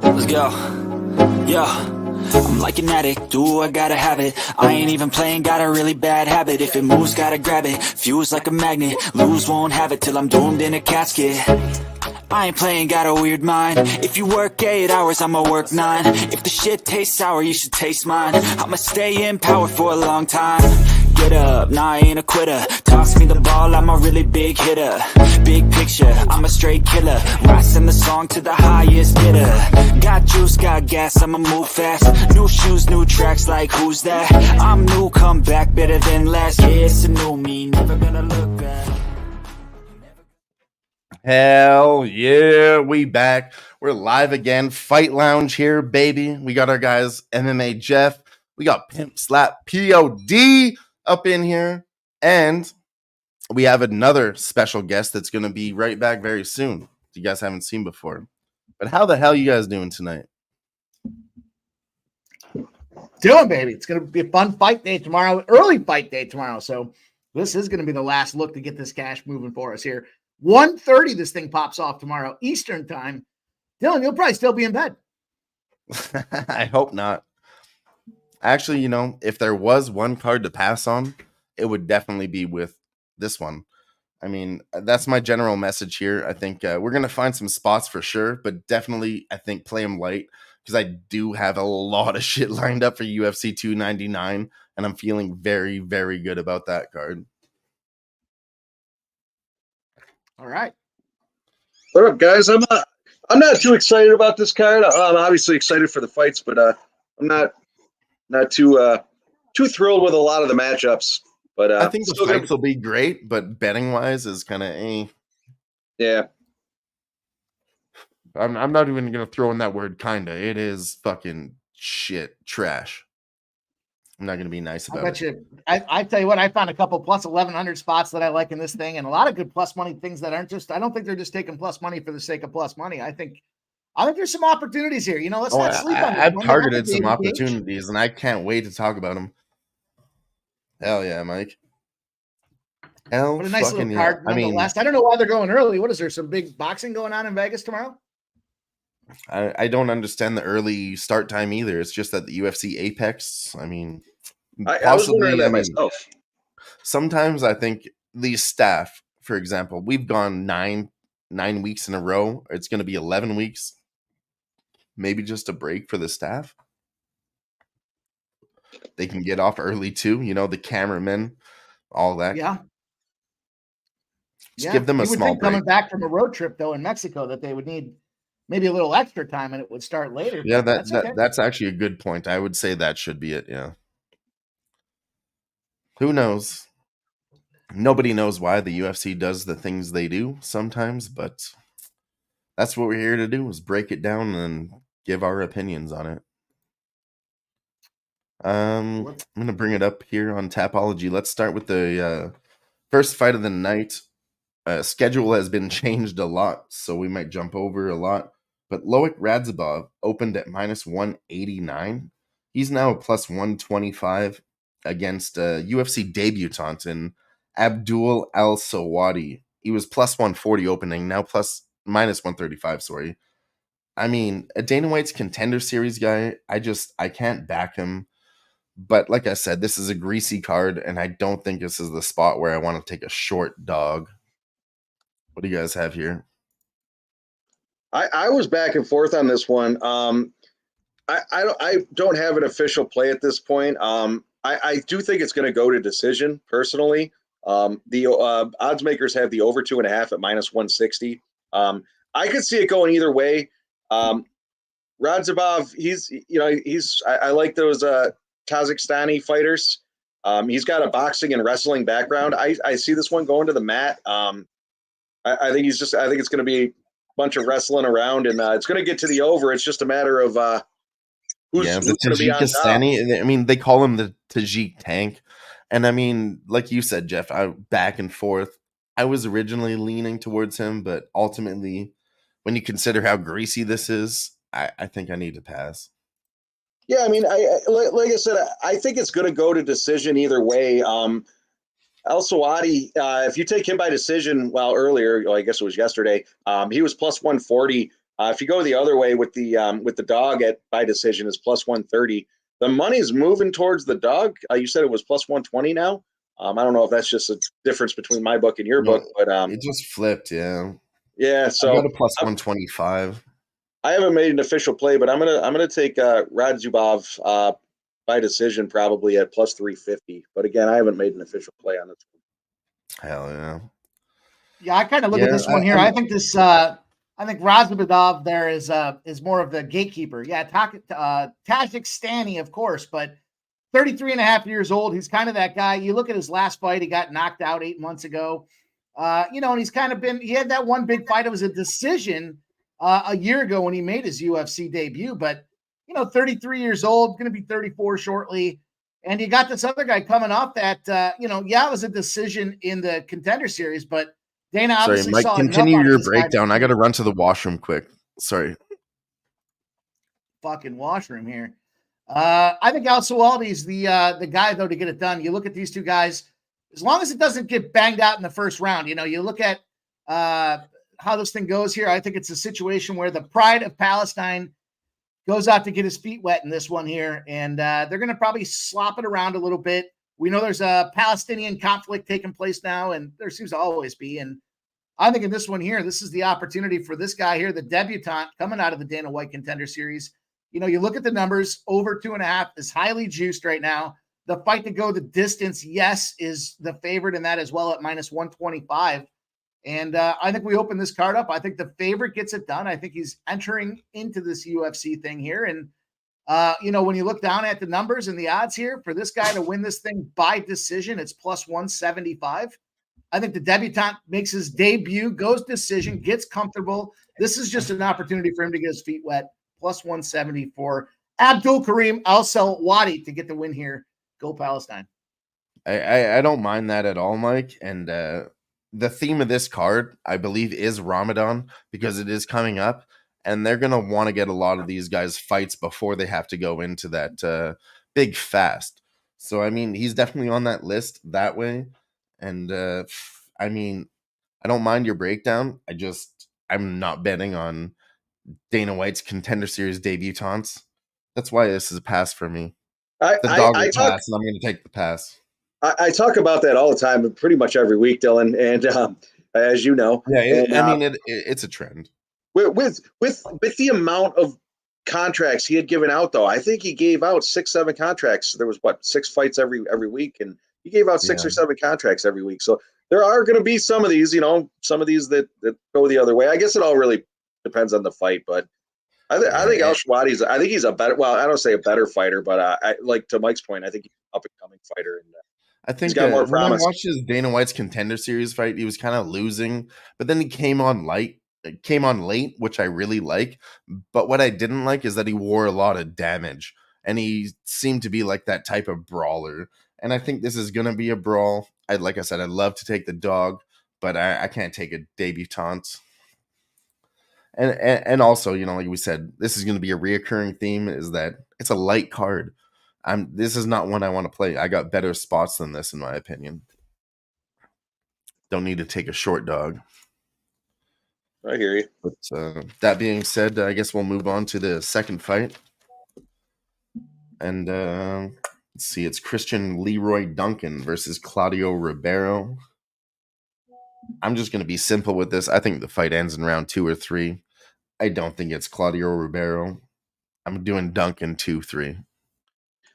Let's go. Yo, I'm like an addict, ooh, I gotta have it. I ain't even playing, got a really bad habit. If it moves, gotta grab it, fuse like a magnet. Lose, won't have it till I'm doomed in a casket. I ain't playing, got a weird mind. If you work 8 hours, I'ma work 9. If the shit tastes sour, you should taste mine. I'ma stay in power for a long time. Get up, nah, I ain't a quitter. Toss me the ball, I'm a really big hitter. Big picture, I'm a straight killer. Rising the song to the highest bidder. Got juice, got gas, I'ma move fast. New shoes, new tracks, like who's that? I'm new, come back, better than last. Yeah, it's a new me, never gonna look back. Hell yeah, we back. We're live again. Fight Lounge here, baby. We got our guys, MMA Jeff. We got Pimp Slap POD up in here. And we have another special guest that's going to be right back very soon. You guys haven't seen before. But how the hell you guys doing tonight? Doing, baby. It's going to be a fun fight day tomorrow, early fight day tomorrow. So this is going to be the last look to get this cash moving for us here. 1:30, this thing pops off tomorrow, Eastern time. Dylan, you'll probably still be in bed. I hope not. Actually, you know, if there was one card to pass on, it would definitely be with this one. I mean, that's my general message here. I think we're going to find some spots for sure, but definitely, I think, play them light because I do have a lot of shit lined up for UFC 299, and I'm feeling very, very good about that card. All right. What up, guys? I'm not too excited about this card. I'm obviously excited for the fights, but I'm not too thrilled with a lot of the matchups. But I think the fights will be great, but betting wise is kind of Yeah. I'm not even gonna throw in that word kinda. It is fucking shit trash. I'm not gonna be nice about it. I tell you what, I found a couple plus 1,100 spots that I like in this thing, and a lot of good plus money things that aren't just. I don't think they're just taking plus money for the sake of plus money. I think there's some opportunities here. You know, let's not sleep on it. I've targeted some opportunities, and I can't wait to talk about them. Hell yeah, Mike. What a nice little card. Nonetheless, I don't know why they're going early. What is there? Some big boxing going on in Vegas tomorrow? I don't understand the early start time either. It's just that the UFC Apex. I mean, I was wondering that myself. Sometimes I think these staff, for example, we've gone nine weeks in a row. It's going to be 11 weeks. Maybe just a break for the staff. They can get off early too. You know, the cameramen, all that. Yeah. Just give them a small break. Coming back from a road trip though in Mexico, that they would need maybe a little extra time, and it would start later. Yeah, that's actually a good point. I would say that should be it. Yeah. Who knows? Nobody knows why the UFC does the things they do sometimes, but that's what we're here to do, is break it down and give our opinions on it. I'm going to bring it up here on Tapology. Let's start with the first fight of the night. Schedule has been changed a lot, so we might jump over a lot. But Loic Radzhabov opened at minus 189. He's now a plus 125 against a UFC debutant in Abdul Al Sawadi. He was plus 140 opening, now minus 135, sorry. I mean, a Dana White's Contender Series guy, I can't back him. But like I said, this is a greasy card, and I don't think this is the spot where I want to take a short dog. What do you guys have here? I was back and forth on this one. I don't have an official play at this point. I do think it's going to go to decision personally. The odds makers have the over 2.5 at minus 160. I could see it going either way. Radzhabov, I like those Kazakhstani fighters. He's got a boxing and wrestling background. I see this one going to the mat. I think it's going to be a bunch of wrestling around, and it's going to get to the over. It's just a matter of who's going to be on top. I mean, they call him the Tajik Tank. And I mean, like you said, Jeff, back and forth. I was originally leaning towards him, but ultimately, when you consider how greasy this is, I think I need to pass. Yeah, I mean, like I said, I think it's going to go to decision either way. Al Sawadi, if you take him by decision, well, earlier, I guess it was yesterday, he was plus 140. If you go the other way with the dog at by decision is plus 130. The money's moving towards the dog. You said it was plus 120 now. I don't know if that's just a difference between my book and your book, but it just flipped. Yeah. Yeah. I So got a plus 125. I haven't made an official play, but I'm gonna take Rad Zubov by decision probably at plus 350. But again, I haven't made an official play on this one. Hell yeah. Yeah, I kind of look at this one here. I think this. I think Razabadov there is more of the gatekeeper. Yeah, Tajikistani, of course, but 33 and a half years old. He's kind of that guy. You look at his last fight; he got knocked out 8 months ago. And he's kind of been. He had that one big fight. It was a decision a year ago when he made his UFC debut. But 33 years old, going to be 34 shortly. And you got this other guy coming off that. It was a decision in the Contender Series, but Dana obviously Mike, saw continue your breakdown. I got to run to the washroom quick. Sorry. Fucking washroom here. I think Al Sawaldi's the guy, though, to get it done. You look at these two guys, as long as it doesn't get banged out in the first round, you look at how this thing goes here. I think it's a situation where the pride of Palestine goes out to get his feet wet in this one here, and they're going to probably slop it around a little bit. We know there's a Palestinian conflict taking place now, and there seems to always be. And I think in this one here, this is the opportunity for this guy here, the debutant coming out of the Dana White Contender Series. You look at the numbers, over 2.5 is highly juiced right now. The fight to go the distance, yes, is the favorite in that as well at minus 125. And I think we open this card up. I think the favorite gets it done. I think he's entering into this UFC thing here. And, when you look down at the numbers and the odds here for this guy to win this thing by decision, it's plus 175. I think the debutant makes his debut, goes decision, gets comfortable. This is just an opportunity for him to get his feet wet. Plus 170 for Abdul Karim Al-Selwadi to get the win here. Go Palestine. I don't mind that at all, Mike. And the theme of this card, I believe, is Ramadan because it is coming up. And they're going to want to get a lot of these guys fights before they have to go into that big fast. So, he's definitely on that list that way. And, I don't mind your breakdown. I'm not betting on Dana White's Contender Series debutantes. That's why this is a pass for me. The dog will pass, and I'm going to take the pass. I talk about that all the time, pretty much every week, Dylan. And as you know, it's a trend. With the amount of contracts he had given out, though, I think he gave out 6-7 contracts. There was 6 fights every week, and he gave out 6 or 7 contracts every week. So there are going to be some of these, that go the other way. I guess it all really depends on the fight, but I think Al-Shawadi's. I think he's a better. Well, I don't say a better fighter, but I like to Mike's point. I think he's an up and coming fighter, and I think he's got more promise. When I watched his Dana White's Contender Series fight, he was kind of losing, but then he came on late, which I really like. But what I didn't like is that he wore a lot of damage, and he seemed to be like that type of brawler. And I think this is gonna be a brawl. Like I said, I'd love to take the dog, but I can't take a debutante. And also, like we said, this is going to be a reoccurring theme is that it's a light card. This is not one I want to play. I got better spots than this, in my opinion. Don't need to take a short dog. I hear you. But that being said, I guess we'll move on to the second fight. And let's see, it's Christian Leroy Duncan versus Claudio Ribeiro. I'm just going to be simple with this. I think the fight ends in round 2 or 3. I don't think it's Claudio Ribeiro. I'm doing Duncan 2-3.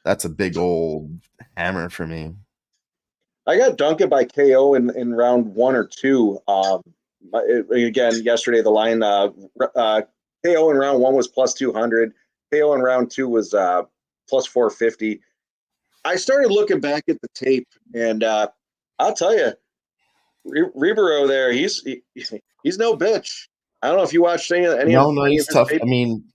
That's a big old hammer for me. I got Duncan by KO in round 1 or 2. Again, yesterday the line KO in round 1 was plus 200. KO in round 2 was plus 450. I started looking back at the tape, and I'll tell you, Ribeiro there, he's no bitch. I don't know if you watched any of he's tough. Tape.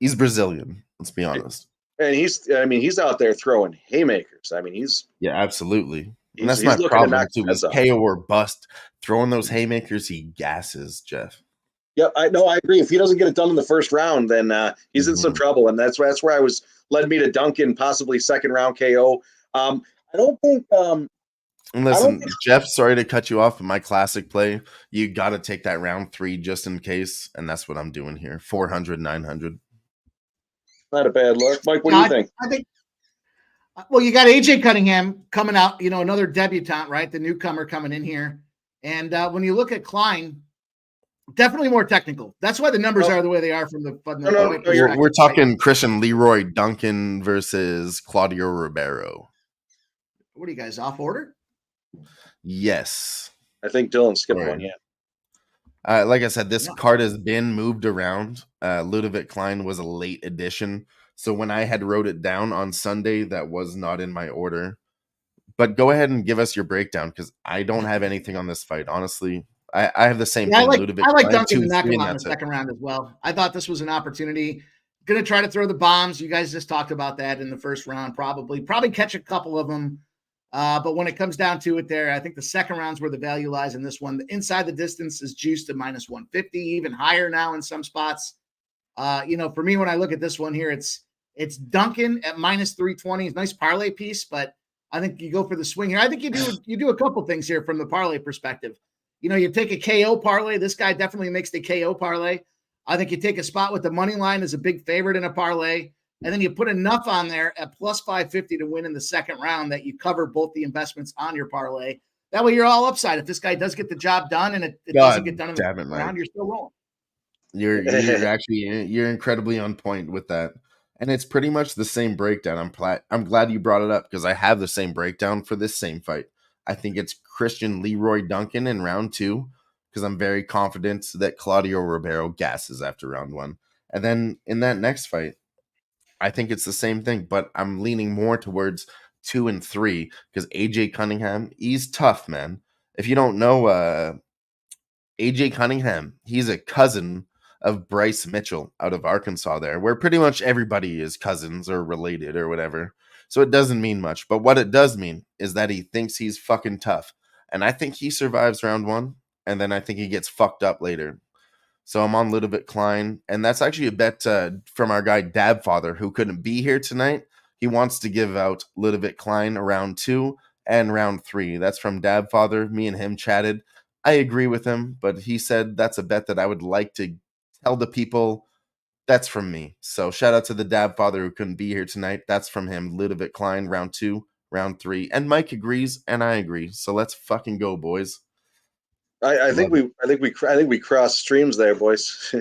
He's Brazilian. Let's be honest. And he's out there throwing haymakers. Absolutely. And that's my problem too. Is KO or bust. Throwing those haymakers, he gasses, Jeff. Yep, I know. I agree. If he doesn't get it done in the first round, then he's in some trouble, and that's where I was led me to Duncan, possibly second round KO. I don't think And I don't listen, Jeff, sorry to cut you off, but my classic play, you got to take that round 3 just in case. And that's what I'm doing here. 400, 900. not a bad look. Mike, what No, do you think? I think. Well, you got AJ Cunningham coming out. Another debutant, right? The newcomer coming in here. And when you look at Klein, definitely more technical. That's why the numbers are the way they are from the No, We're talking Christian Leroy Duncan versus Claudio Ribeiro. What are you guys, off order? Yes. I think Dylan skipped Sorry. one, yeah. Like I said, this card has been moved around. Ludovic Klein was a late addition. So when I had wrote it down on Sunday, that was not in my order. But go ahead and give us your breakdown because I don't have anything on this fight. Honestly, I have the same thing. I like Klein, Duncan 2 to knock 3, him and out in the that's it. second round as well. I thought this was an opportunity. Going to try to throw the bombs. You guys just talked about that in the first round, probably catch a couple of them. But when it comes down to it there, I think the second round's where the value lies in this one. The inside the distance is juiced to minus 150, even higher now in some spots. For me, when I look at this one here, it's Duncan at minus 320. It's a nice parlay piece, but I think you go for the swing here. I think you do a couple things here from the parlay perspective. You take a KO parlay. This guy definitely makes the KO parlay. I think you take a spot with the money line as a big favorite in a parlay, and then you put enough on there at plus 550 to win in the second round that you cover both the investments on your parlay. That way you're all upside. If this guy does get the job done and it doesn't get done in the second round, you're still rolling. You're incredibly on point with that. And it's pretty much the same breakdown. I'm glad you brought it up because I have the same breakdown for this same fight. I think it's Christian Leroy Duncan in round 2 because I'm very confident that Claudio Ribeiro gasses after round 1. And then in that next fight, I think it's the same thing, but I'm leaning more towards 2 and 3 because AJ Cunningham, he's tough, man. If you don't know AJ Cunningham, he's a cousin of Bryce Mitchell out of Arkansas there, where pretty much everybody is cousins or related or whatever. So it doesn't mean much. But what it does mean is that he thinks he's fucking tough. And I think he survives round 1, and then I think he gets fucked up later. So I'm on Ludovic Klein, and that's actually a bet from our guy Dabfather, who couldn't be here tonight. He wants to give out Ludovic Klein round 2 and round 3. That's from Dabfather. Me and him chatted. I agree with him, but he said that's a bet that I would like to tell the people. That's from me. So shout out to the Dabfather who couldn't be here tonight. That's from him. Ludovic Klein, round 2, round 3. And Mike agrees, and I agree. So let's fucking go, boys. I think we crossed streams there, boys.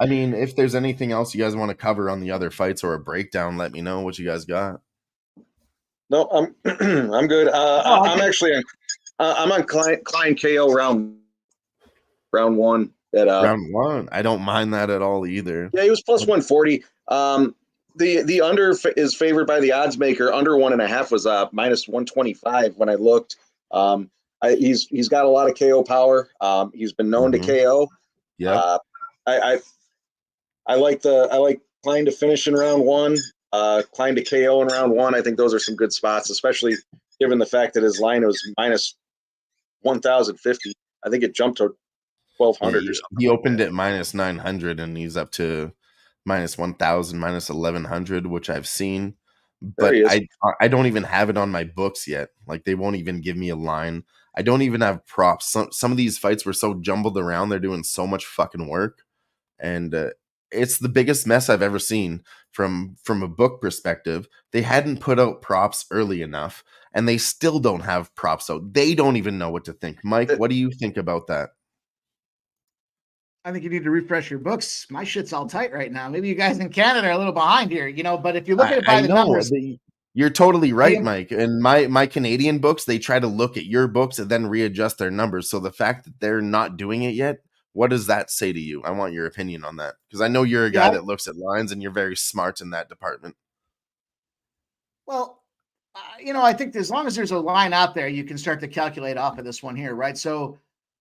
I mean, if there's anything else you guys want to cover on the other fights or a breakdown, let me know what you guys got. No, I'm I'm good. I'm actually I'm on Klein KO round 1. Round 1. I don't mind that at all either. Yeah, he was plus 140. The under is favored by the odds maker. Under 1.5 was minus 125 when I looked. He's got a lot of KO power. He's been known to KO. Yeah. I like Klein to finish in round 1. Klein to KO in round 1. I think those are some good spots, especially given the fact that his line was minus 1,050. I think it jumped to 1,200 or something. He opened at minus 900 and he's up to minus 1,000, minus 1,100, which I've seen. But I don't even have it on my books yet. Like they won't even give me a line. I don't even have props. Some of these fights were so jumbled around. They're doing so much fucking work. And it's the biggest mess I've ever seen from a book perspective. They hadn't put out props early enough, and they still don't have props out. They don't even know what to think. Mike, what do you think about that? I think you need to refresh your books. My shit's all tight right now. Maybe you guys in Canada are a little behind here, but if you look at it by the numbers. You're totally right, Mike. And my Canadian books, they try to look at your books and then readjust their numbers. So the fact that they're not doing it yet, what does that say to you? I want your opinion on that because I know you're a guy that looks at lines and you're very smart in that department. Well, I think as long as there's a line out there, you can start to calculate off of this one here, right? So,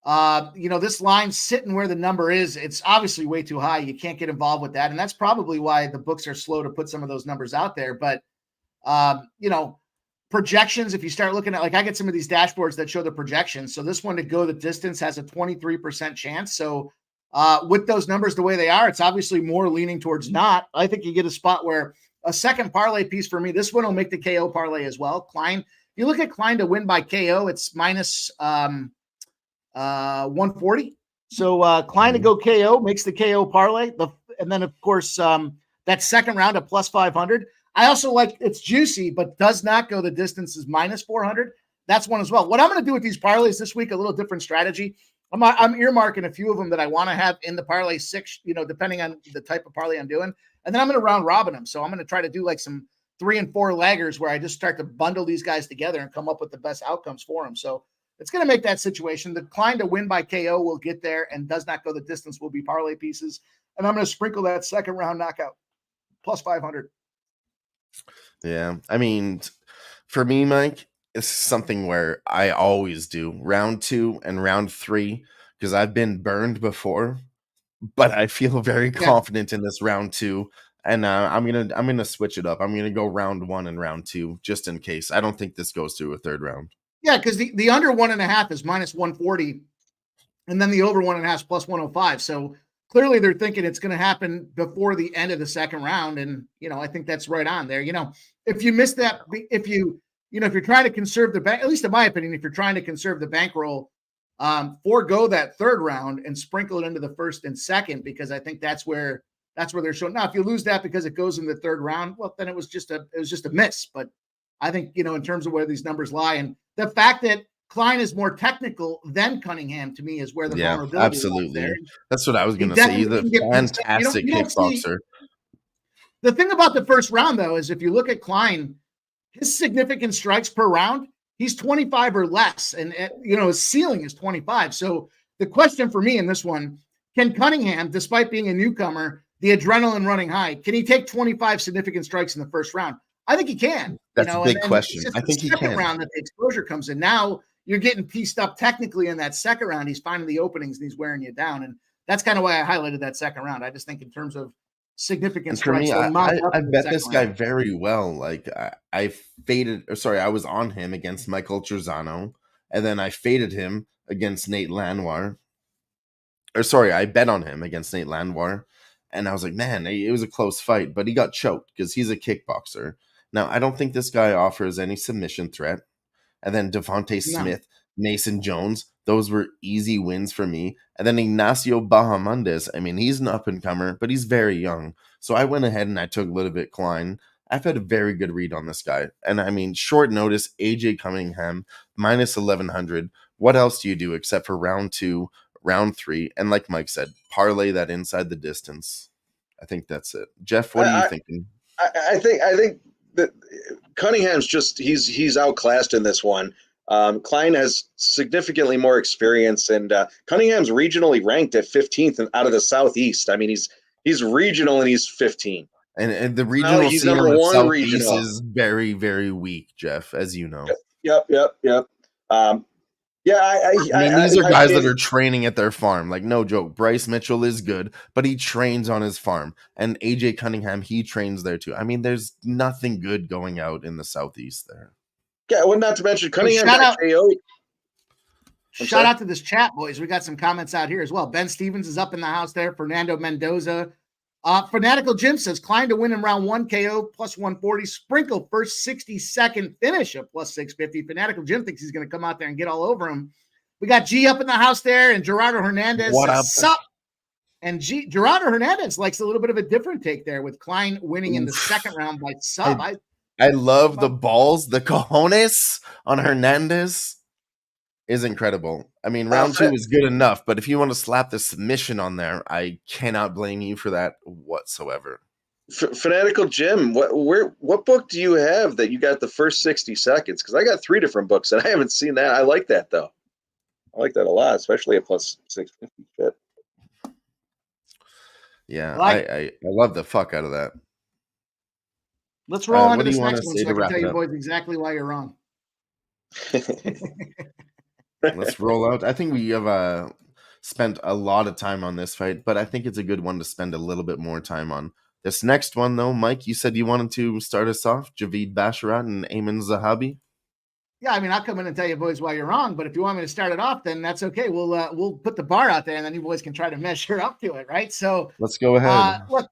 this line sitting where the number is, it's obviously way too high. You can't get involved with that. And that's probably why the books are slow to put some of those numbers out there. But, projections, if you start looking at, like I get some of these dashboards that show the projections. So this one to go the distance has a 23% chance. So with those numbers the way they are, it's obviously more leaning towards not. I think you get a spot where a second parlay piece for me, this one will make the KO parlay as well. Klein you look at Klein to win by KO, it's minus 140. So Klein to go KO makes the KO parlay. And then, of course, that second round at plus 500. I also like it's juicy, but does not go the distance is minus 400. That's one as well. What I'm going to do with these parlays this week, a little different strategy. I'm earmarking a few of them that I want to have in the parlay 6, depending on the type of parlay I'm doing. And then I'm going to round robin them. So I'm going to try to do like some 3 and 4 laggers where I just start to bundle these guys together and come up with the best outcomes for them. So it's going to make that situation. The Klein to win by KO will get there and does not go the distance will be parlay pieces. And I'm going to sprinkle that second round knockout plus 500. Yeah. I mean, for me, Mike, it's something where I always do round 2 and round 3 because I've been burned before, but I feel very confident in this round 2. And I'm gonna switch it up. I'm gonna go round 1 and round 2 just in case. I don't think this goes to a third round. Yeah, because the under 1.5 is minus 140, and then the over 1.5 is plus 105. So clearly they're thinking it's going to happen before the end of the second round. And, I think that's right on there. If you miss that, if you're trying to conserve the bank, at least in my opinion, if you're trying to conserve the bankroll, forego that third round and sprinkle it into the first and second, because I think that's where they're showing. Now, if you lose that because it goes in the third round, well, then it was just a miss. But I think, in terms of where these numbers lie, and the fact that Klein is more technical than Cunningham to me is where the vulnerability absolutely. is there. That's what I was going to say. He's a fantastic kickboxer. The thing about the first round, though, is if you look at Klein, his significant strikes per round, he's 25 or less. And, his ceiling is 25. So the question for me in this one, can Cunningham, despite being a newcomer, the adrenaline running high, can he take 25 significant strikes in the first round? I think he can. That's a big question. I think he can. Second round that the exposure comes in. Now you're getting pieced up technically in that second round. He's finding the openings and he's wearing you down. And that's kind of why I highlighted that second round. I just think in terms of significant strikes. For me, I bet this guy very well. Like I was on him against Michael Trezano, and then I faded him against Nate Lanoir. I bet on him against Nate Lanoir. And I was like, man, it was a close fight, but he got choked because he's a kickboxer. Now, I don't think this guy offers any submission threat. And then Devontae Smith, Mason Jones, those were easy wins for me. And then Ignacio Bahamondes, I mean, he's an up-and-comer, but he's very young. So I went ahead and I took Ludovit Klein. I've had a very good read on this guy. And I mean, short notice, AJ Cunningham, minus 1,100. What else do you do except for round 2, round 3? And like Mike said, parlay that inside the distance. I think that's it. Jeff, what are you thinking? I think that Cunningham's just he's outclassed in this one. Klein has significantly more experience, and Cunningham's regionally ranked at 15th out of the Southeast. I mean, he's regional and he's 15. And the regional scene in the Southeast is very, very weak, Jeff, as you know. Yep. I mean, these are guys that are training at their farm. Like, no joke. Bryce Mitchell is good, but he trains on his farm. And AJ Cunningham, he trains there too. I mean, there's nothing good going out in the Southeast there. Yeah, well, not to mention Cunningham got KO. Shout out to this chat, boys. We got some comments out here as well. Ben Stevens is up in the house there. Fernando Mendoza. Fanatical Jim says Klein to win in round 1 KO plus 140. Sprinkle first 60-second finish of plus 650. Fanatical Jim thinks he's going to come out there and get all over him. We got G up in the house there, and Gerardo Hernandez. What up? Sup? And Gerardo Hernandez likes a little bit of a different take there with Klein winning in the second round by sub. I love the balls, the cojones on Hernandez is incredible. I mean, round 2 is good enough, but if you want to slap the submission on there, I cannot blame you for that whatsoever. Fanatical Jim, what book do you have that you got the first 60 seconds? Because I got 3 different books and I haven't seen that. I like that though. I like that a lot, especially at plus 650 fit. Yeah, I love the fuck out of that. Let's roll on to this next one so I can tell you boys exactly why you're wrong. Let's roll out. I think we have spent a lot of time on this fight, but I think it's a good one to spend a little bit more time on. This next one, though, Mike, you said you wanted to start us off. Javid Basharat and Ayman Zahabi. Yeah, I mean, I'll come in and tell you boys why you're wrong, but if you want me to start it off, then that's okay. We'll put the bar out there, and then you boys can try to measure up to it, right? So let's go ahead. Look,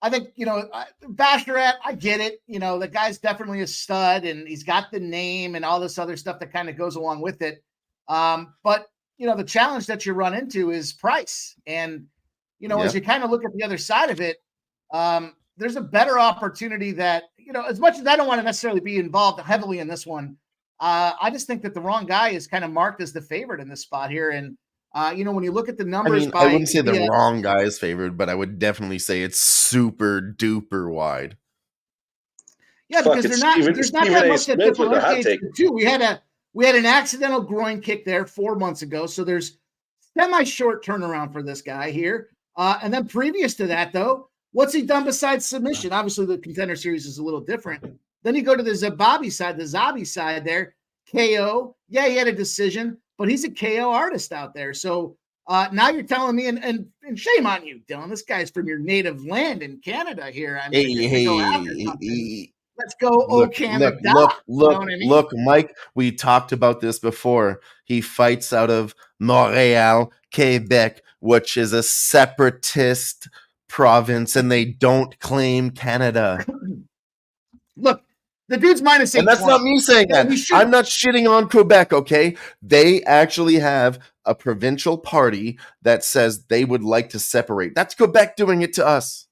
I think, Basharat, I get it. The guy's definitely a stud and he's got the name and all this other stuff that kind of goes along with it. But, the challenge that you run into is price. And, as you kind of look at the other side of it, there's a better opportunity that, as much as I don't want to necessarily be involved heavily in this one, I just think that the wrong guy is kind of marked as the favorite in this spot here. And, when you look at the numbers, I wouldn't say the wrong guy is favored, but I would definitely say it's super duper wide. Yeah, because there's not that much that differentiates the two. We had an accidental groin kick there 4 months ago, so there's semi-short turnaround for this guy here. And then previous to that, though, what's he done besides submission? Obviously, the Contender Series is a little different. Then you go to the Zabi side there, KO. Yeah, he had a decision, but he's a KO artist out there. So now you're telling me, and shame on you, Dylan. This guy's from your native land in Canada here. I mean, let's go, Canada. Look, Mike, we talked about this before. He fights out of Montreal, Quebec, which is a separatist province, and they don't claim Canada. Look, the dude's minus 820. And that's not me saying that. I'm not shitting on Quebec, okay? They actually have a provincial party that says they would like to separate. That's Quebec doing it to us.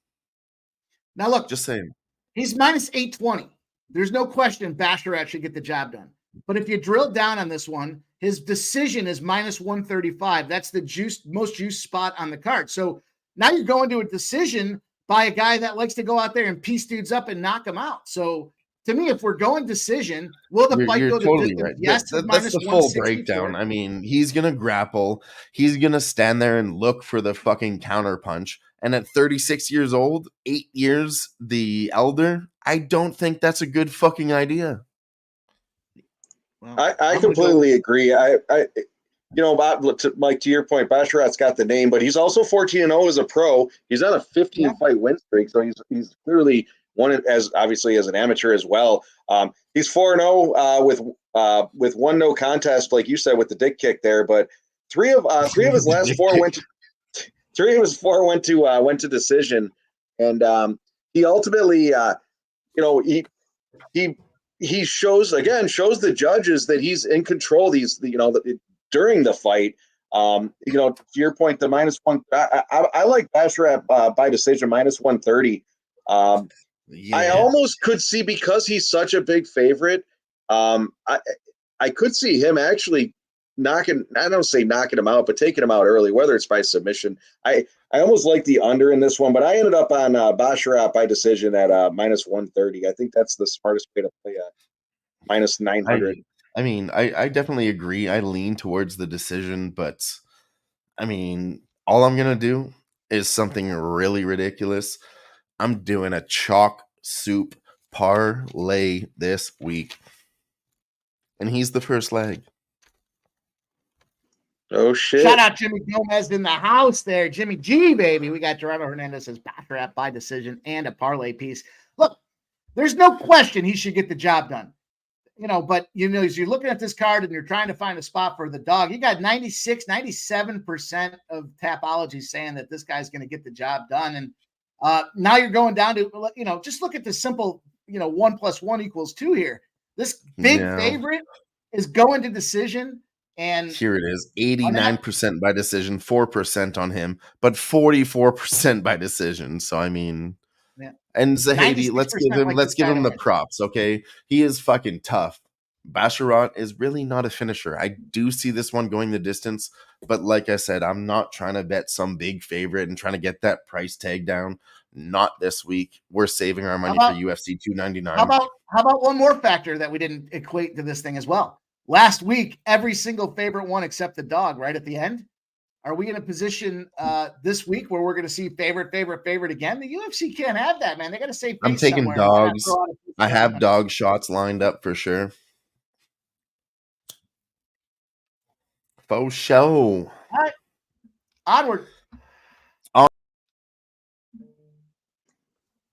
Now, look. Just saying. He's minus 820. There's no question Basharat should get the job done. But if you drill down on this one, his decision is minus 135. That's the most juiced spot on the card. So now you're going to a decision by a guy that likes to go out there and piece dudes up and knock them out. So to me, if we're going decision, will the fight go totally to distance? right. Yes, that's the full breakdown. I mean, he's going to grapple. He's going to stand there and look for the fucking counter punch. And at 36 years old, 8 years the elder, I don't think that's a good fucking idea. Well, I completely agree. Mike, to your point, Basharat's got the name, but he's also 14-0 as a pro. He's on a 15-fight win streak, so he's clearly won it as an amateur as well. He's 4-0 with one no contest, like you said, with the dick kick there. But three of his last four went to decision, and he ultimately, he shows the judges that he's in control. During the fight, to your point, the minus one. I like Basharat by decision minus 130. Yeah. I almost could see, because he's such a big favorite. I could see him actually knocking him out, but taking him out early, whether it's by submission. I almost like the under in this one, but I ended up on Basharat by decision at minus 130. I think that's the smartest way to play at minus 900. I mean, I definitely agree. I lean towards the decision, but I mean, all I'm going to do is something really ridiculous. I'm doing a chalk soup parlay this week. And he's the first leg. Oh, shit. Shout out Jimmy Gomez in the house there. Jimmy G, baby. We got Gerardo Hernandez's Basharat by decision and a parlay piece. Look, there's no question he should get the job done. But, as you're looking at this card and you're trying to find a spot for the dog, you got 97% of Tapology saying that this guy's going to get the job done. And now you're going down to, just look at the simple, 1 + 1 = 2 here. This big favorite is going to decision. And here it is, 89% by decision, 4% on him, but 44% by decision. So, I mean... Yeah. And Zahavi, let's give him the props, okay? He is fucking tough. Basharat is really not a finisher. I do see this one going the distance, but like I said, I'm not trying to bet some big favorite and trying to get that price tag down. Not this week. We're saving our money for UFC 299. How about one more factor that we didn't equate to this thing as well? Last week, every single favorite won except the dog right at the end. Are we in a position this week where we're going to see favorite again? The UFC can't have that, man. They got to say. I'm taking dogs. I have dog shots lined up for sure. Faux show. All right. Onward.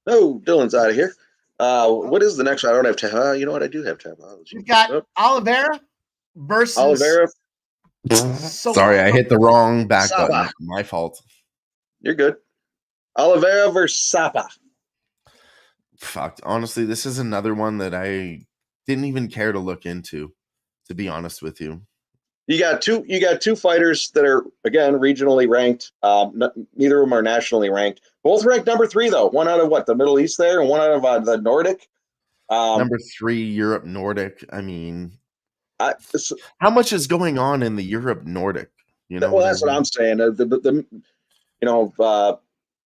Oh, Dylan's out of here. What is the next one? I don't have time. You know what? I do have time. We've got Oliveira versus Oliveira. Sorry, I hit the wrong back button. My fault. You're good. Oliveira versus Sapa. Fucked. Honestly, this is another one that I didn't even care to look into, to be honest with you. You got two fighters that are again regionally ranked. Neither of them are nationally ranked. Both ranked number 3 though. One out of what, the Middle East there, and one out of the Nordic. Number 3, Europe Nordic. I mean, I, how much is going on in the Europe Nordic? You know well, what I that's what mean? I'm saying.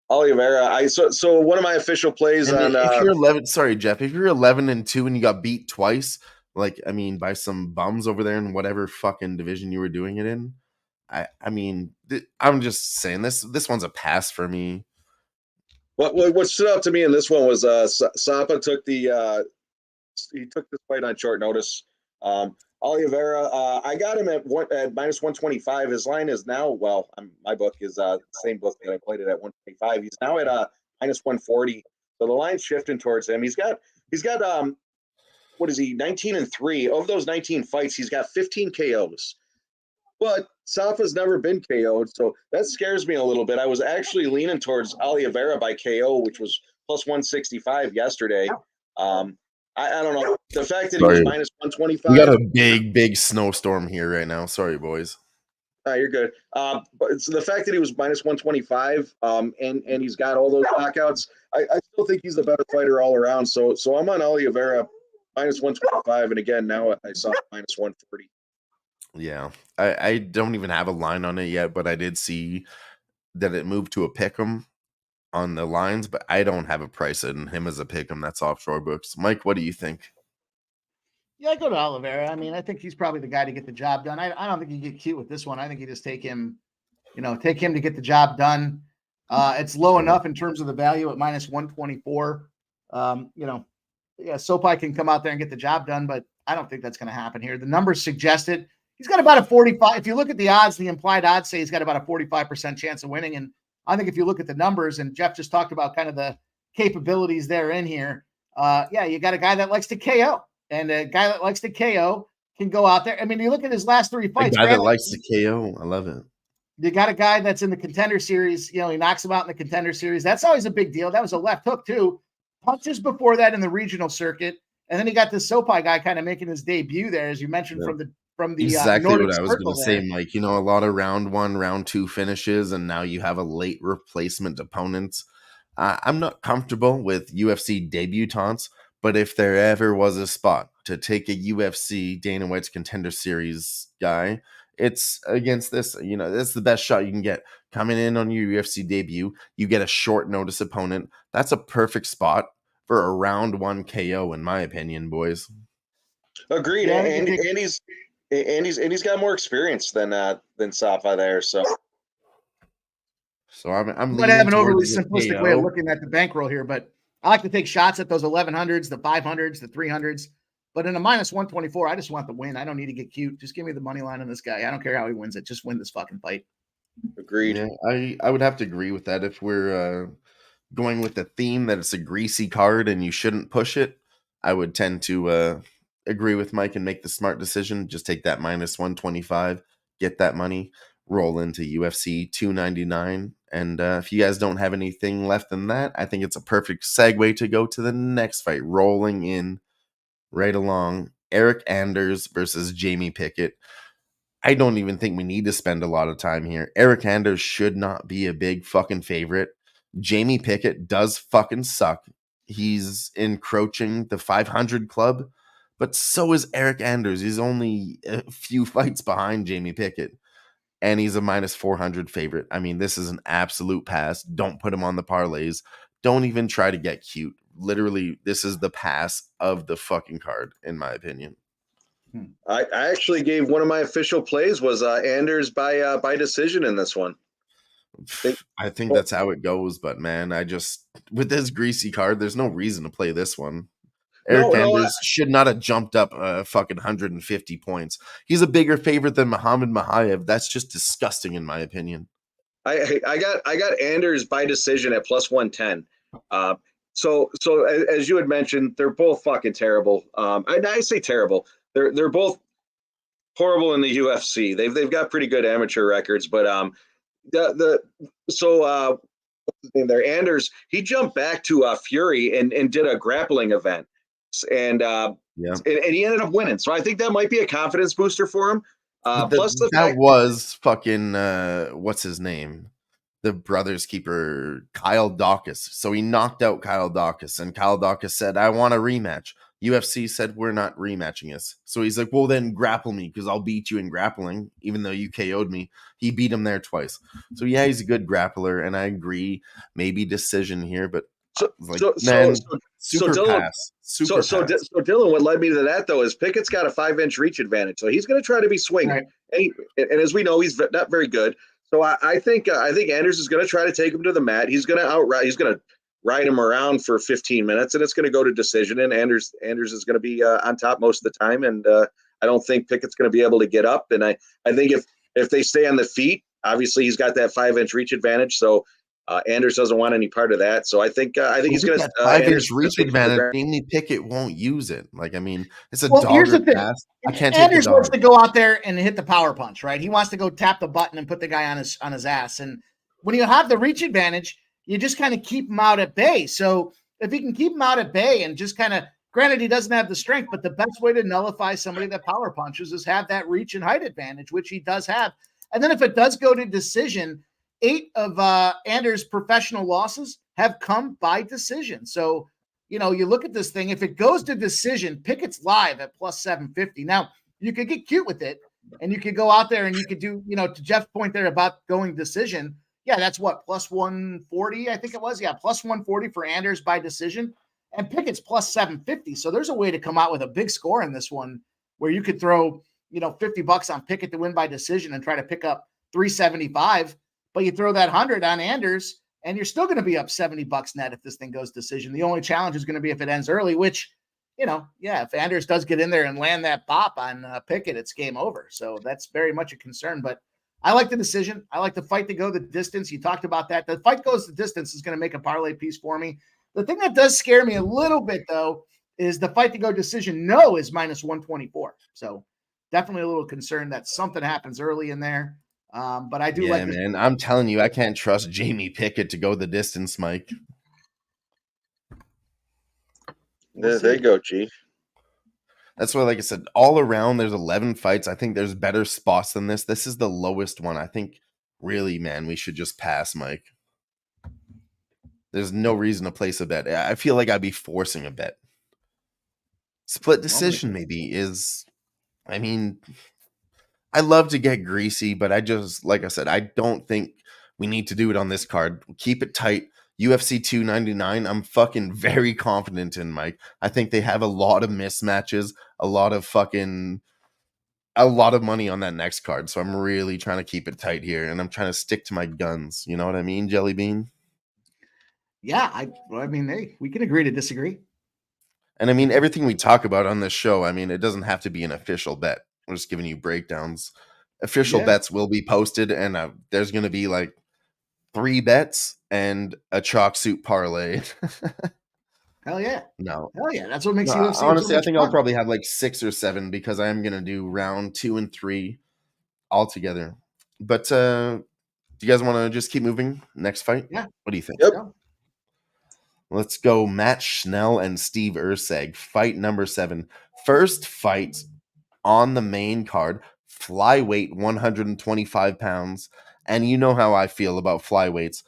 Oliveira. So one of my official plays And on. if you're 11, sorry, Jeff, if you're 11-2 and you got beat twice, like, I mean, by some bums over there in whatever fucking division you were doing it in, I mean, I'm just saying this one's a pass for me. What stood out to me in this one was Sapa took he took this fight on short notice. Oliveira, I got him at minus 125. His line is now, well, my book is the same book that I played it at 125. He's now at minus 140. So the line's shifting towards him. He's got what is he, 19-3. Of those 19 fights, he's got 15 KOs. But Safa's never been KO'd, so that scares me a little bit. I was actually leaning towards Oliveira by KO, which was plus 165 yesterday. I don't know. The fact that he was Sorry. minus We 125. got a big snowstorm here right now. Sorry, boys. You're good. But so the fact that he was minus 125, and he's got all those knockouts, I still think he's the better fighter all around. So I'm on Oliveira minus 125, and again now I saw minus 140. Yeah, I don't even have a line on it yet, but I did see that it moved to a pick'em on the lines, but I don't have a price in him as a pick'em. That's offshore books. Mike, what do you think? Yeah, I go to Oliveira. I mean, I think he's probably the guy to get the job done. I don't think you get cute with this one. I think you just take him to get the job done. It's low enough in terms of the value at minus 124. Sopai can come out there and get the job done, but I don't think that's going to happen here. The numbers suggest it. He's got about a 45. If you look at the odds, the implied odds say he's got about a 45% chance of winning. And I think if you look at the numbers, and Jeff just talked about kind of the capabilities there in here, you got a guy that likes to KO, and a guy that likes to KO can go out there. I mean, you look at his last 3 fights. A guy that likes to KO. I love it. You got a guy that's in the contender series. He knocks him out in the contender series. That's always a big deal. That was a left hook too. Punches before that in the regional circuit, and then he got this Sopai guy kind of making his debut there, as you mentioned, from the exactly Nordic what I was going to say, Mike. A lot of round 1, round 2 finishes, and now you have a late replacement opponent. I'm not comfortable with UFC debutantes, but if there ever was a spot to take a UFC Dana White's Contender Series guy, it's against this. That's the best shot you can get. Coming in on your UFC debut, you get a short notice opponent. That's a perfect spot for a round 1 KO, in my opinion, boys. Agreed. Yeah, and he's got more experience than Safa there. So I'm might have an overly towards the simplistic KO. way of looking at the bankroll here, but I like to take shots at those 1100s, the 500s, the 300s. But in a minus 124, I just want the win. I don't need to get cute. Just give me the money line on this guy. I don't care how he wins it. Just win this fucking fight. agreed. Yeah, I would have to agree with that. If we're going with the theme that it's a greasy card and you shouldn't push it, I would tend to agree with Mike and make the smart decision. Just take that minus 125, get that money, roll into UFC 299. And if you guys don't have anything left than that, I think it's a perfect segue to go to the next fight. Rolling in right along, Eric Anders versus Jamie Pickett. I don't even think we need to spend a lot of time here. Eric Anders should not be a big fucking favorite. Jamie Pickett does fucking suck. He's encroaching the 500 club, but so is Eric Anders. He's only a few fights behind Jamie Pickett, and he's a minus 400 favorite. I mean, this is an absolute pass. Don't put him on the parlays. Don't even try to get cute. Literally, this is the pass of the fucking card, in my opinion. I actually gave one of my official plays was Anders by decision in this one. I think that's how it goes, but man, with this greasy card, there's no reason to play this one. Eric Anders should not have jumped up fucking 150 points. He's a bigger favorite than Muhammad Mahayev. That's just disgusting, in my opinion. I got Anders by decision at plus 110. So as you had mentioned, they're both fucking terrible. I say terrible. They're both horrible in the UFC. They've got pretty good amateur records, but his name there? Anders. He jumped back to Fury and did a grappling event, and Yeah. and he ended up winning. So I think that might be a confidence booster for him. But Plus the that fact, was fucking what's his name? The brothers keeper, Kyle Dawkins. So he knocked out Kyle Dawkins, and Kyle Dawkins said, I want a rematch. UFC said, we're not rematching us. So he's like, well, then grapple me because I'll beat you in grappling, even though you KO'd me. He beat him there twice. So yeah, he's a good grappler, and I agree. Maybe decision here, but so like, so man, so super Dylan, pass. Super so pass. Dylan, what led me to that though is Pickett's got a 5-inch reach advantage, so he's going to try to be swinging, Right. and as we know, he's not very good. So I think Anders is going to try to take him to the mat. He's going to He's going to ride him around for 15 minutes, and it's going to go to decision. And Anders is going to be on top most of the time, and I don't think Pickett's going to be able to get up. And I think if they stay on the feet, obviously he's got that 5-inch reach advantage. So Anders doesn't want any part of that. So I think he's going to 5-inch reach advantage. Jamie Pickett won't use it. Like, I mean, it's a Well, here's the dogger thing. pass. I can't take the Anders wants dogger. to go out there and hit the power punch, right? He wants to go tap the button and put the guy on his ass. And when you have the reach advantage, you just kind of keep him out at bay. So if he can keep him out at bay and just kind of, granted, he doesn't have the strength, but the best way to nullify somebody that power punches is have that reach and height advantage, which he does have. And then if it does go to decision, 8 of Anders' professional losses have come by decision. So, you look at this thing. If it goes to decision, Pickett's live at plus 750. Now, you could get cute with it, and you could go out there and you could do, to Jeff's point there about going decision. Yeah, that's what, plus 140, I think it was. Yeah, plus 140 for Anders by decision. And Pickett's plus 750. So there's a way to come out with a big score in this one where you could throw, $50 on Pickett to win by decision and try to pick up 375. But you throw that 100 on Anders, and you're still going to be up $70 net if this thing goes decision. The only challenge is going to be if it ends early, which, if Anders does get in there and land that bop on Pickett, it's game over. So that's very much a concern. But I like the decision. I like the fight to go the distance. You talked about that. The fight goes the distance is going to make a parlay piece for me. The thing that does scare me a little bit, though, is the fight to go decision no is minus 124. So definitely a little concerned that something happens early in there. But I do like this. Man. I'm telling you, I can't trust Jamie Pickett to go the distance, Mike. There you go, G. That's why, like I said, all around there's 11 fights. I think there's better spots than this. This is the lowest one. I think, really, man, we should just pass, Mike. There's no reason to place a bet. I feel like I'd be forcing a bet. Split decision maybe is, I mean, I love to get greasy, but I just, like I said, I don't think we need to do it on this card. Keep it tight. UFC 299, I'm fucking very confident in, Mike. I think they have a lot of mismatches, a lot of money on that next card. So I'm really trying to keep it tight here, and I'm trying to stick to my guns. You know what I mean, Jelly Bean? Yeah, I mean, hey, we can agree to disagree. And I mean, everything we talk about on this show, I mean, it doesn't have to be an official bet. I'm just giving you breakdowns. Official bets will be posted, and there's going to be like 3 bets and a chalk suit parlay. Hell yeah. No. Hell yeah. That's what makes No, UFC honestly, so I think fun. I'll probably have like 6 or 7 because I am going to do round 2 and 3 all together. But do you guys want to just keep moving? Next fight? Yeah. What do you think? Yep. Let's go Matt Schnell and Steve Urseg. Fight number 7. First fight on the main card. Flyweight, 125 pounds. And you know how I feel about flyweights.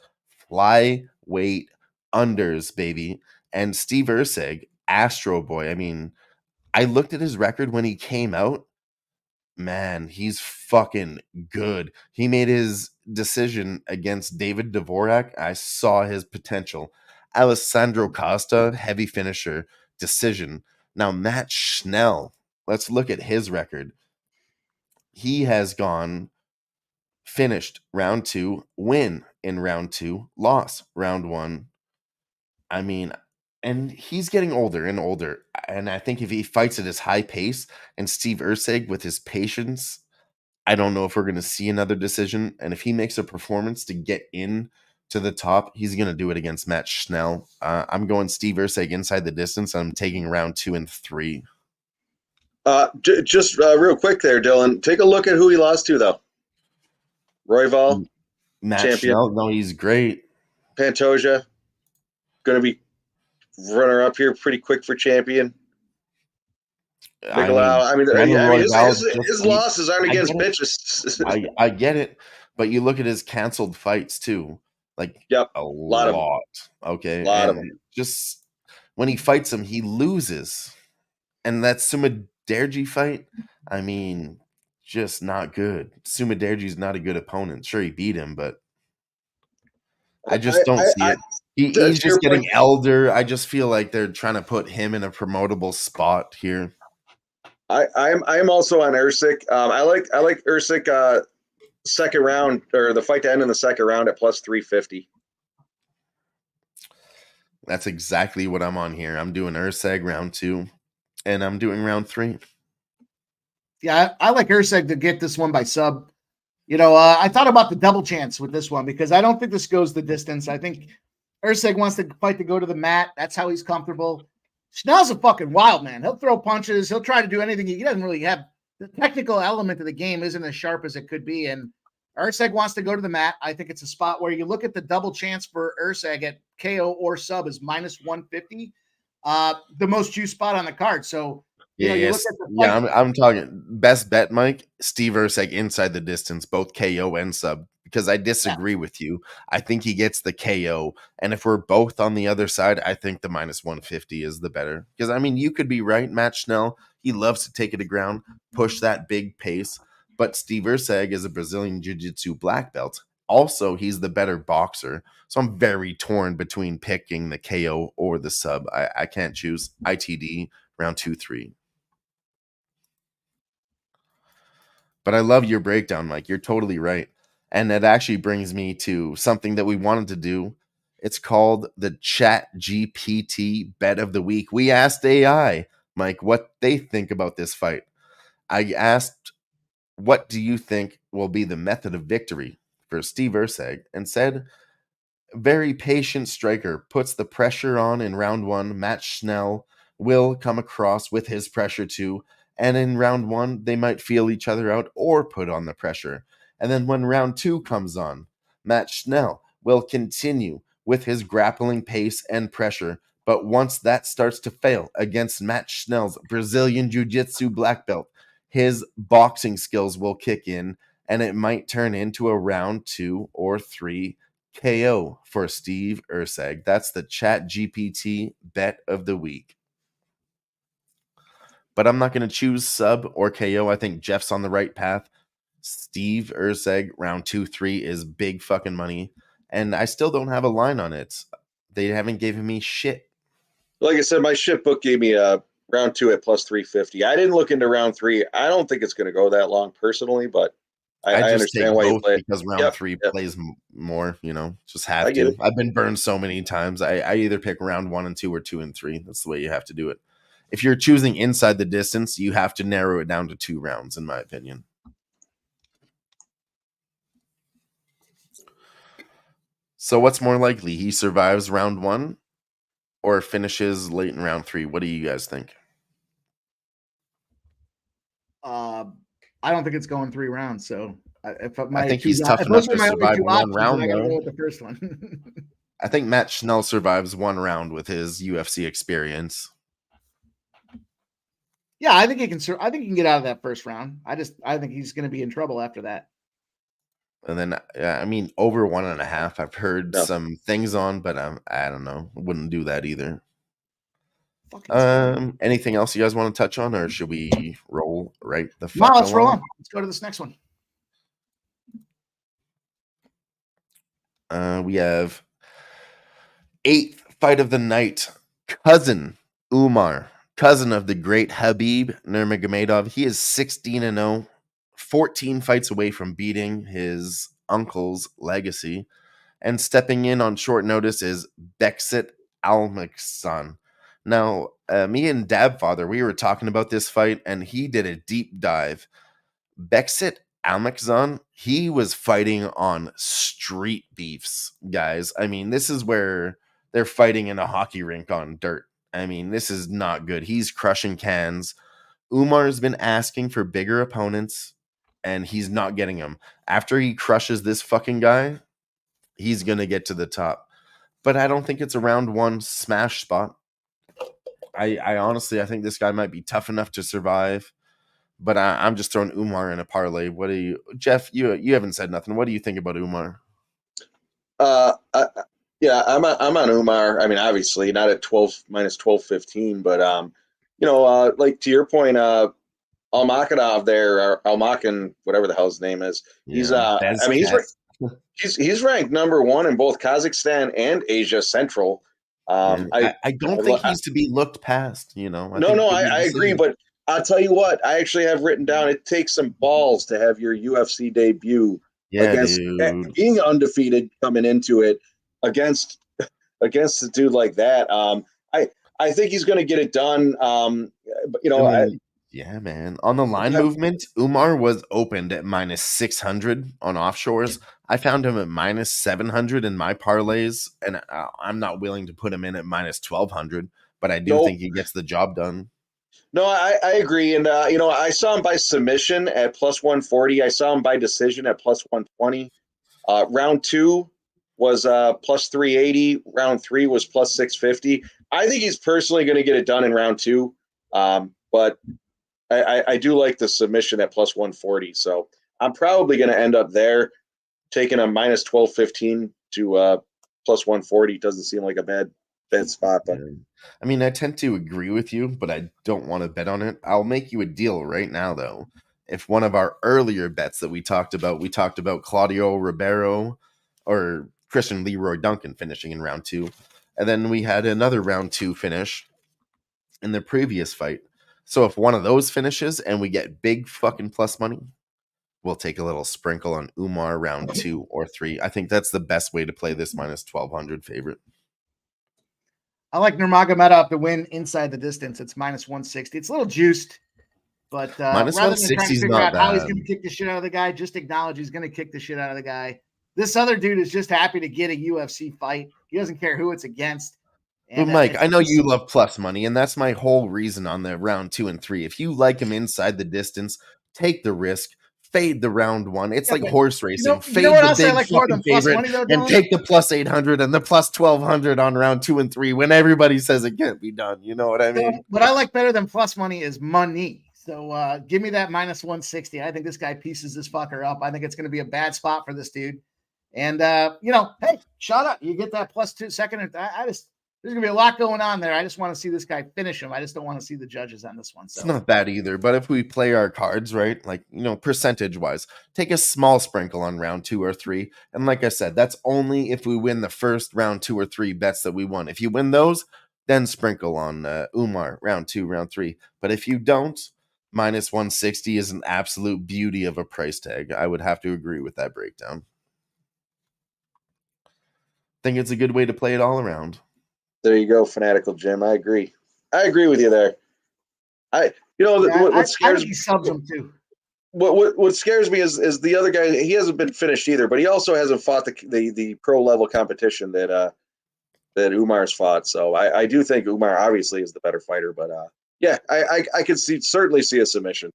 Flyweight unders, baby. And Steve Urseg, Astro Boy. I mean, I looked at his record when he came out. Man, he's fucking good. He made his decision against David Dvorak. I saw his potential. Alessandro Costa, heavy finisher, decision. Now, Matt Schnell, let's look at his record. He has finished round 2, win in round 2, loss round 1. I mean, and he's getting older and older. And I think if he fights at his high pace and Steve Urseg with his patience, I don't know if we're going to see another decision. And if he makes a performance to get in to the top, he's going to do it against Matt Schnell. I'm going Steve Urseg inside the distance. I'm taking round 2 and 3. Just real quick there, Dylan. Take a look at who he lost to, though. Royval, Matt champion. Schnell, no, he's great. Pantoja going to be runner up here pretty quick for champion. Bigelow. Brandon Royval His losses aren't against bitches. I get it, but you look at his canceled fights too, like Yep, a lot of them. lot. Okay, Lot of and them. just when he fights him, he loses, and that Sumaderji fight, I mean, just not good. Sumaderji's not a good opponent. Sure, he beat him, but I just don't see it. He's To your just getting point, elder. I just feel like they're trying to put him in a promotable spot here. I'm also on Usyk. I like Usyk second round, or the fight to end in the second round at plus 350. That's exactly what I'm on here. I'm doing Urseg round 2, and I'm doing round 3. Yeah, I like Urseg to get this one by sub. I thought about the double chance with this one because I don't think this goes the distance. I think Urseg wants the fight to go to the mat. That's how he's comfortable. Schnell's a fucking wild man. He'll throw punches. He'll try to do anything. He doesn't really have the technical element of the game isn't as sharp as it could be. And Urseg wants to go to the mat. I think it's a spot where you look at the double chance for Urseg at KO or sub is minus 150, the most juice spot on the card. So, Yeah, you yes, look at the fight. I'm talking best bet, Mike. Steve Urseg inside the distance, both KO and sub. Because I disagree with you. I think he gets the KO, and if we're both on the other side, I think the minus 150 is the better. Because you could be right. Matt Schnell, he loves to take it to ground, push that big pace. But Steve Urseg is a Brazilian Jiu-Jitsu black belt. Also, he's the better boxer. So I'm very torn between picking the KO or the sub. I can't choose. ITD round 2-3. But I love your breakdown, Mike. You're totally right. And that actually brings me to something that we wanted to do. It's called the Chat GPT Bet of the Week. We asked AI, Mike, what they think about this fight. I asked, what do you think will be the method of victory for Steve Urseg? And said, very patient striker puts the pressure on in round 1. Matt Schnell will come across with his pressure too. And in round 1, they might feel each other out or put on the pressure. And then when round 2 comes on, Matt Schnell will continue with his grappling pace and pressure. But once that starts to fail against Matt Schnell's Brazilian Jiu-Jitsu black belt, his boxing skills will kick in, and it might turn into a round 2 or 3 KO for Steve Urseg. That's the Chat GPT Bet of the Week. But I'm not going to choose sub or KO. I think Jeff's on the right path. Steve Urseg, round 2-3 is big fucking money. And I still don't have a line on it. They haven't given me shit. Like I said, my shit book gave me a round 2 at plus 350. I didn't look into round 3. I don't think it's going to go that long personally, but I just understand take why you both play it. because round 3 plays more, just have I get to. it. I've been burned so many times. I either pick round 1 and 2 or 2 and 3. That's the way you have to do it. If you're choosing inside the distance, you have to narrow it down to 2 rounds, in my opinion. So what's more likely? He survives round 1 or finishes late in round 3? What do you guys think? I don't think it's going 3 rounds. So I think he's tough enough to survive one round, I gotta though. go with the first one. I think Matt Schnell survives 1 round with his UFC experience. Yeah, I think he can. I think he can get out of that first round. I think he's going to be in trouble after that. And then, over 1.5. I've heard some things on, but I don't know. Wouldn't do that either. Anything else you guys want to touch on, or should we roll right the fuck No, let's along? roll on. Let's go to this next one. We have 8th fight of the night. Cousin Umar, cousin of the great Habib Nurmagomedov. He is 16-0, 14 fights away from beating his uncle's legacy. And stepping in on short notice is Beksit Almaksan. Now, me and Dabfather, we were talking about this fight, and he did a deep dive. Beksit Almaksan, he was fighting on street beefs, guys. This is where they're fighting in a hockey rink on dirt. This is not good. He's crushing cans. Umar's been asking for bigger opponents, and he's not getting them. After he crushes this fucking guy, he's going to get to the top. but I don't think it's a round one smash spot. I honestly, I think this guy might be tough enough to survive, but I'm just throwing Umar in a parlay. What do you, Jeff? You haven't said nothing. What do you think about Umar? Uh, I, yeah, I'm on Umar. I mean, obviously not at 12 minus 12.15, but like to your point, Almakhanov there, or Almakin, whatever the hell his name is. He's Yeah, I mean, Bezcat. he's ranked number one in both Kazakhstan and Asia Central. Yeah, I don't think I he's to be looked past. I no, think no, it could be a I agree, decision. but I'll tell you what, I actually have written down it takes some balls to have your UFC debut Yeah, against dude. being undefeated coming into it against against a dude like that. I think he's going to get it done. But, I mean, yeah, man. On the line movement, Umar was opened at minus 600 on offshores. I found him at minus 700 in my parlays, and I'm not willing to put him in at minus 1200, but I do no, think he gets the job done. no, I agree, and I saw him by submission at plus 140. I saw him by decision at plus 120. Round two was plus 380. Round three was plus 650. I think he's personally going to get it done in round two. But I do like the submission at plus 140. So I'm probably going to end up there taking a minus 12.15 to plus 140. Doesn't seem like a bad spot. But Yeah. I mean, I tend to agree with you, but I don't want to bet on it. I'll make you a deal right now, though. If one of our earlier bets that we talked about Claudio Ribeiro or Christian Leroy Duncan finishing in round two. And then we had another round two finish in the previous fight. So if one of those finishes and we get big fucking plus money, we'll take a little sprinkle on Umar round 2 or 3. I think that's the best way to play this minus 1200 favorite. I like Nurmagomedov to win inside the distance. It's minus 160. It's a little juiced, but Minus rather than trying 160 to is figure not out how he's bad. going to kick the shit out of the guy, just acknowledge he's going to kick the shit out of the guy. This other dude is just happy to get a UFC fight. He doesn't care who it's against. But Mike, I know you love plus money, and that's my whole reason on the round 2 and 3. If you like him inside the distance, take the risk. Fade the round one. It's like horse racing. You know Fade what the else I big like more fucking than plus favorite money, though, and Dylan? take the plus 800 and the plus 1200 on round 2 and 3 when everybody says it can't be done. You know what I mean? What I like better than plus money is money. So give me that minus 160. I think this guy pieces this fucker up. I think it's going to be a bad spot for this dude. And hey, shut up. You get that plus 2 second. There's gonna be a lot going on there. I just want to see this guy finish him. I just don't want to see the judges on this one. So it's not bad either. But if we play our cards right, like percentage wise, take a small sprinkle on round 2 or 3. And like I said, that's only if we win the first round 2 or 3 bets that we won. If you win those, then sprinkle on Umar round 2, round 3. But if you don't, minus 160 is an absolute beauty of a price tag. I would have to agree with that breakdown. Think it's a good way to play it all around. There you go, Fanatical Jim. I agree with you there. What scares I think he subs him too. What scares me is the other guy. He hasn't been finished either, but he also hasn't fought the pro level competition that Umar's fought. So I do think Umar obviously is the better fighter, but yeah, I could certainly see a submission.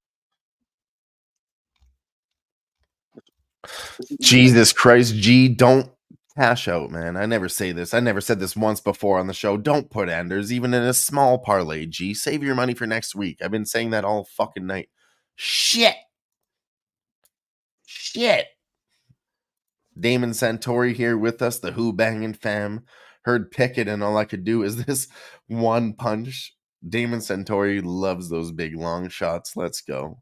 Jesus Christ, G, don't cash out, man. I never say this. I never said this once before on the show. Don't put enders, even in a small parlay, G. Save your money for next week. I've been saying that all fucking night. Shit. Damon Santori here with us, the Who-Bangin fam. Heard Pickett, and all I could do is this one punch. Damon Santori loves those big long shots. Let's go.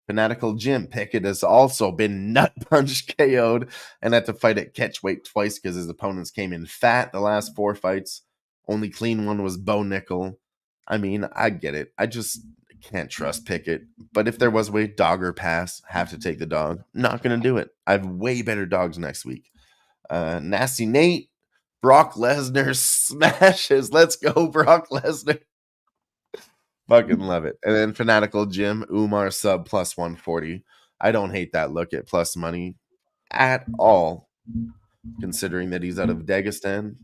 Fanatical Jim Pickett has also been nut punched KO'd and had to fight at catchweight twice because his opponents came in fat the last 4 fights. Only clean one was Bo Nickel. I mean, I get it. I just can't trust Pickett. But if there was a way, dog or pass, have to take the dog. Not going to do it. I have way better dogs next week. Nasty Nate, Brock Lesnar smashes. Let's go, Brock Lesnar. Fucking love it. And then Fanatical Jim, Umar sub plus 140. I don't hate that look at plus money at all, considering that he's out of Dagestan.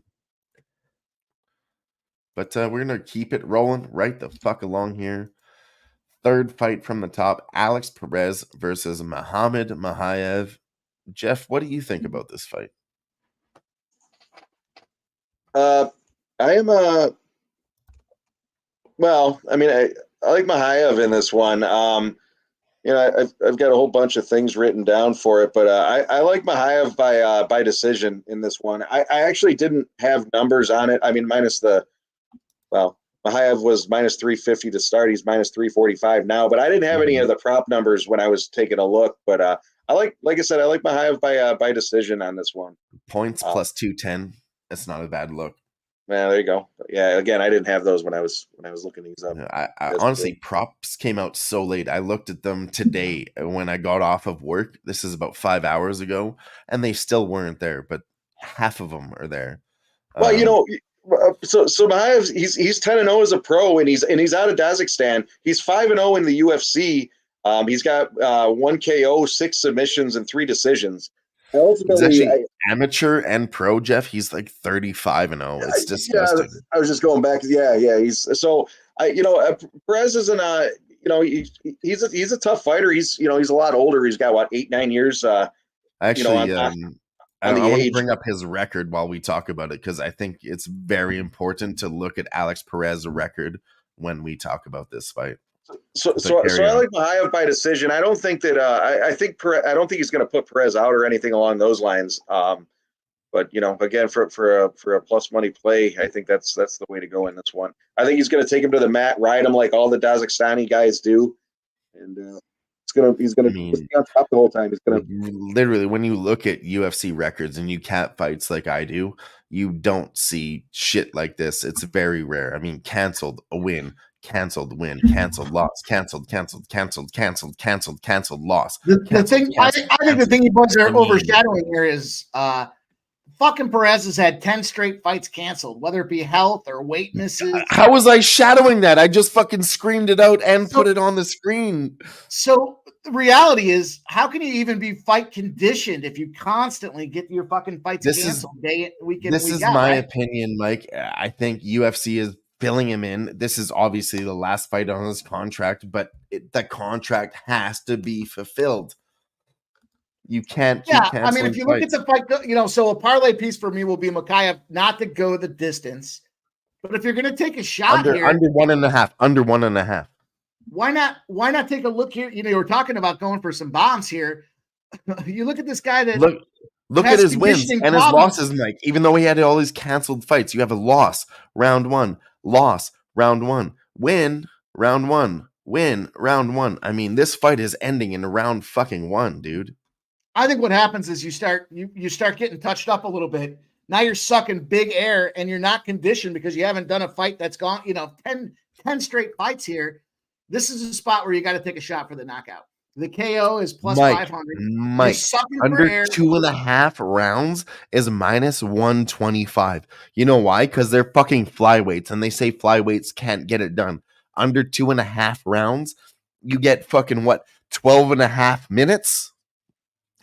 But we're going to keep it rolling right the fuck along here. Third fight from the top, Alex Perez versus Muhammad Mahayev. Jeff, what do you think about this fight? I am well, I mean, I like Mahayev in this one. I've got a whole bunch of things written down for it, but I like Mahayev by decision in this one. I actually didn't have numbers on it. I mean, Mahayev was minus 350 to start. He's minus 345 now, but I didn't have any of the prop numbers when I was taking a look. But like I said, I like Mahayev by decision on this one. Points plus 210. That's not a bad look. Yeah, there you go. Yeah, again, I didn't have those when I was looking these up. I honestly, props came out so late. I looked at them today when I got off of work. This is about 5 hours ago, and they still weren't there, but half of them are there. Well, so Mahayev, he's 10-0 as a pro, and he's out of Kazakhstan. He's 5-0 in the UFC. He's got 1 KO, 6 submissions, and 3 decisions. He's actually amateur and pro, Jeff. He's like 35-0. It's disgusting. Yeah, I was just going back. Yeah. He's so Perez isn't he's a tough fighter. He's a lot older. He's got what 8-9 years. Actually, I want to bring up his record while we talk about it because I think it's very important to look at Alex Perez's record when we talk about this fight. So I like Mahayev by decision. I don't think that I don't think he's going to put Perez out or anything along those lines. But again, for a plus money play, I think that's the way to go in this one. I think he's going to take him to the mat, ride him like all the Kazakhstani guys do, and he's going to be on top the whole time. He's going to literally, when you look at UFC records and you cat fights like I do, you don't see shit like this. It's very rare. I mean, canceled a win. Canceled win, canceled loss, canceled loss. The thing I think the thing he was overshadowing here is fucking Perez has had 10 straight fights canceled, whether it be health or weight misses. How was I shadowing that? I just fucking screamed it out and put it on the screen. So the reality is, how can you even be fight conditioned if you constantly get your fucking fights canceled day week in? This is my opinion, Mike. I think UFC is filling him in. This is obviously the last fight on his contract, but the contract has to be fulfilled. You can't keep canceling I mean, if you look at the fight, so a parlay piece for me will be Mahayev not to go the distance. But if you're going to take a shot under 1.5, why not take a look here? We're talking about going for some bombs here. You look at this guy that look at his wins and his losses, Mike. Even though he had all these canceled fights, you have a loss round 1, loss round 1, win round 1, win round 1. I mean, this fight is ending in round fucking 1, dude. I think what happens is you start getting touched up a little bit. Now you're sucking big air and you're not conditioned because you haven't done a fight that's gone, 10 straight fights here. This is a spot where you got to take a shot for the knockout. The KO is plus 500. Mike, under 2.5 rounds is minus 125. You know why? Because they're fucking flyweights, and they say flyweights can't get it done. Under 2.5 rounds, you get fucking 12.5 minutes?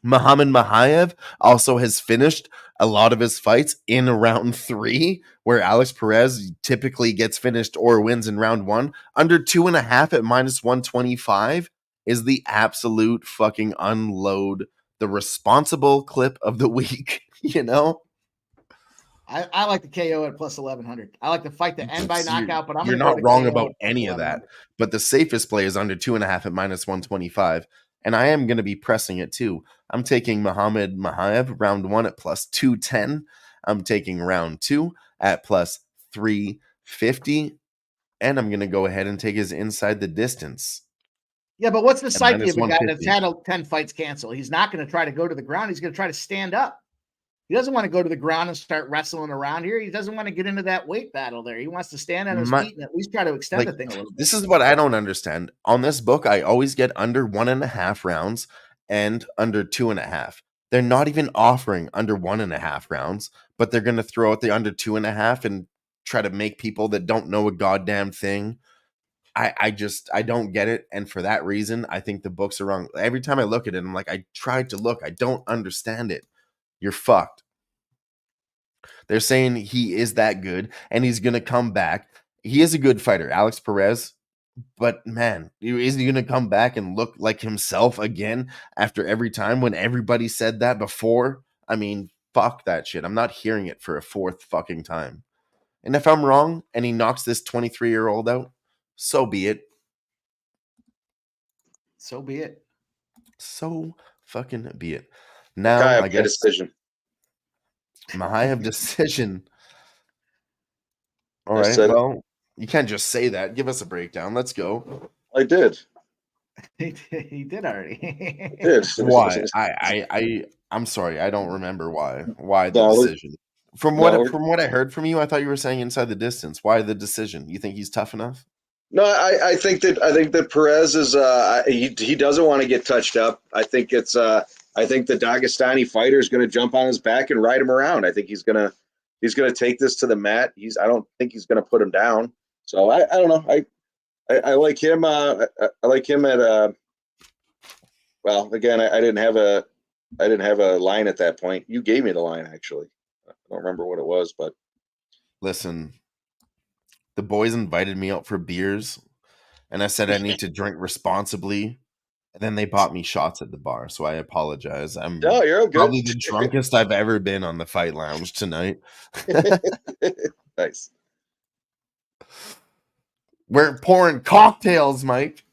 Muhammad Mahayev also has finished a lot of his fights in round 3, where Alex Perez typically gets finished or wins in round 1. Under 2.5 at minus 125 is the absolute fucking unload, the responsible clip of the week, I like the KO at plus 1100. I like the fight to end by knockout, but you're not wrong about any of that. But the safest play is under 2.5 at minus 125. And I am going to be pressing it too. I'm taking Muhammad Mahayev round 1 at plus 210. I'm taking round 2 at plus 350. And I'm going to go ahead and take his inside the distance. Yeah, but what's the psyche of a guy that's had 10 fights canceled? He's not going to try to go to the ground. He's going to try to stand up. He doesn't want to go to the ground and start wrestling around here. He doesn't want to get into that weight battle there. He wants to stand on his feet and at least try to extend the thing a little bit. This is what I don't understand. On this book, I always get under 1.5 rounds and under 2.5. They're not even offering under 1.5 rounds, but they're going to throw out the under 2.5 and try to make people that don't know a goddamn thing. I don't get it. And for that reason, I think the books are wrong. Every time I look at it, I'm like, I tried to look. I don't understand it. You're fucked. They're saying he is that good and he's going to come back. He is a good fighter, Alex Perez. But man, is he going to come back and look like himself again after every time when everybody said that before? I mean, fuck that shit. I'm not hearing it for a fourth fucking time. And if I'm wrong and he knocks this 23-year-old out, so be it. So be it. So fucking be it. Makai Now, have I my guess decision. Mahayev decision. All I right. said it. Well, you can't just say that. Give us a breakdown. Let's go. I did. He did already. I did. Why? I'm sorry. I don't remember why. Why the No, decision? From what I heard from you, I thought you were saying inside the distance. Why the decision? You think he's tough enough? No, I think that Perez is he doesn't want to get touched up. I think I think the Dagestani fighter is going to jump on his back and ride him around. I think he's gonna take this to the mat. I don't think he's gonna put him down. So I don't know. I like him. I like him at well, again, I didn't have a line at that point. You gave me the line actually. I don't remember what it was, but Listen, the boys invited me out for beers, and I said I need to drink responsibly. And then they bought me shots at the bar, so I apologize. I'm no, you're all good. probably the drunkest I've ever been on the Fight Lounge tonight. Nice. We're pouring cocktails, Mike.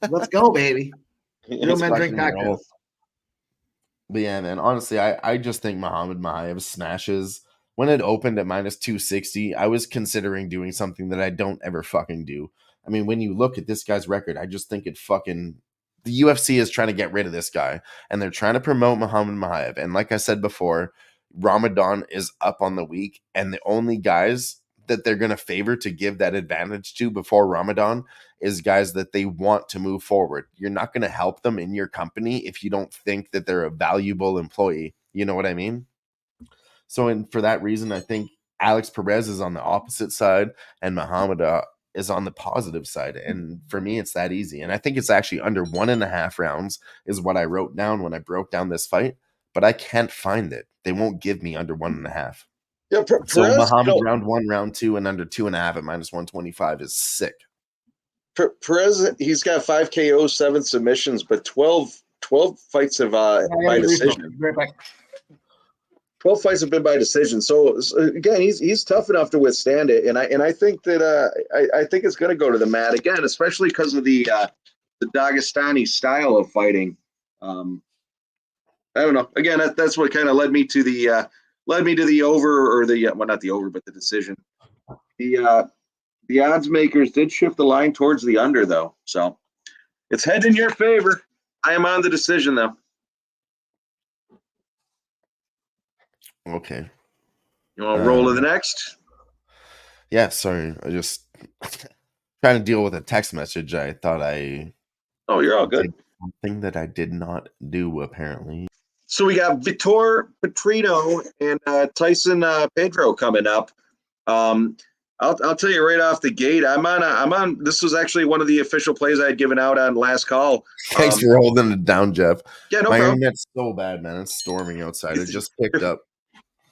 Let's go, baby. Real men drink Fucking roll. cocktails. But yeah, man, honestly, I just think Muhammad Mahayev smashes. When it opened at minus 260, I was considering doing something that I don't ever fucking do. I mean, when you look at this guy's record, I just think it fucking... The UFC is trying to get rid of this guy, and they're trying to promote Muhammad Mahayev. And like I said before, Ramadan is up on the week, and the only guys that they're going to favor to give that advantage to before Ramadan is guys that they want to move forward. You're not going to help them in your company if you don't think that they're a valuable employee. You know what I mean? So, and for that reason, I think Alex Perez is on the opposite side and Muhammad is on the positive side. And for me, it's that easy. And I think it's actually under 1.5 rounds is what I wrote down when I broke down this fight, but I can't find it. They won't give me under 1.5. Yeah, So Perez, Muhammad round 1, round 2, and under 2.5 at minus 125 is sick. Perez, he's got 5 KOs, 7 submissions, but 12 fights have by decision. 12 fights have been by decision. So again, he's tough enough to withstand it, and I think that I think it's going to go to the mat again, especially because of the Dagestani style of fighting. I don't know. Again, that's what kind of led me to the over, or the well, not the over, but the decision. The odds makers did shift the line towards the under, though, so it's heading in your favor. I am on the decision, though. Okay. You want to roll to the next? Yeah, sorry. I just trying to deal with a text message. I thought Oh, you're all good. Something that I did not do, apparently. So we got Vitor Petrino and Tyson Pedro coming up. I'll tell you right off the gate. I'm on. This was actually one of the official plays I had given out on last call. Thanks for holding it down, Jeff. Yeah, no My problem. internet's so bad, man. It's storming outside. It just picked up.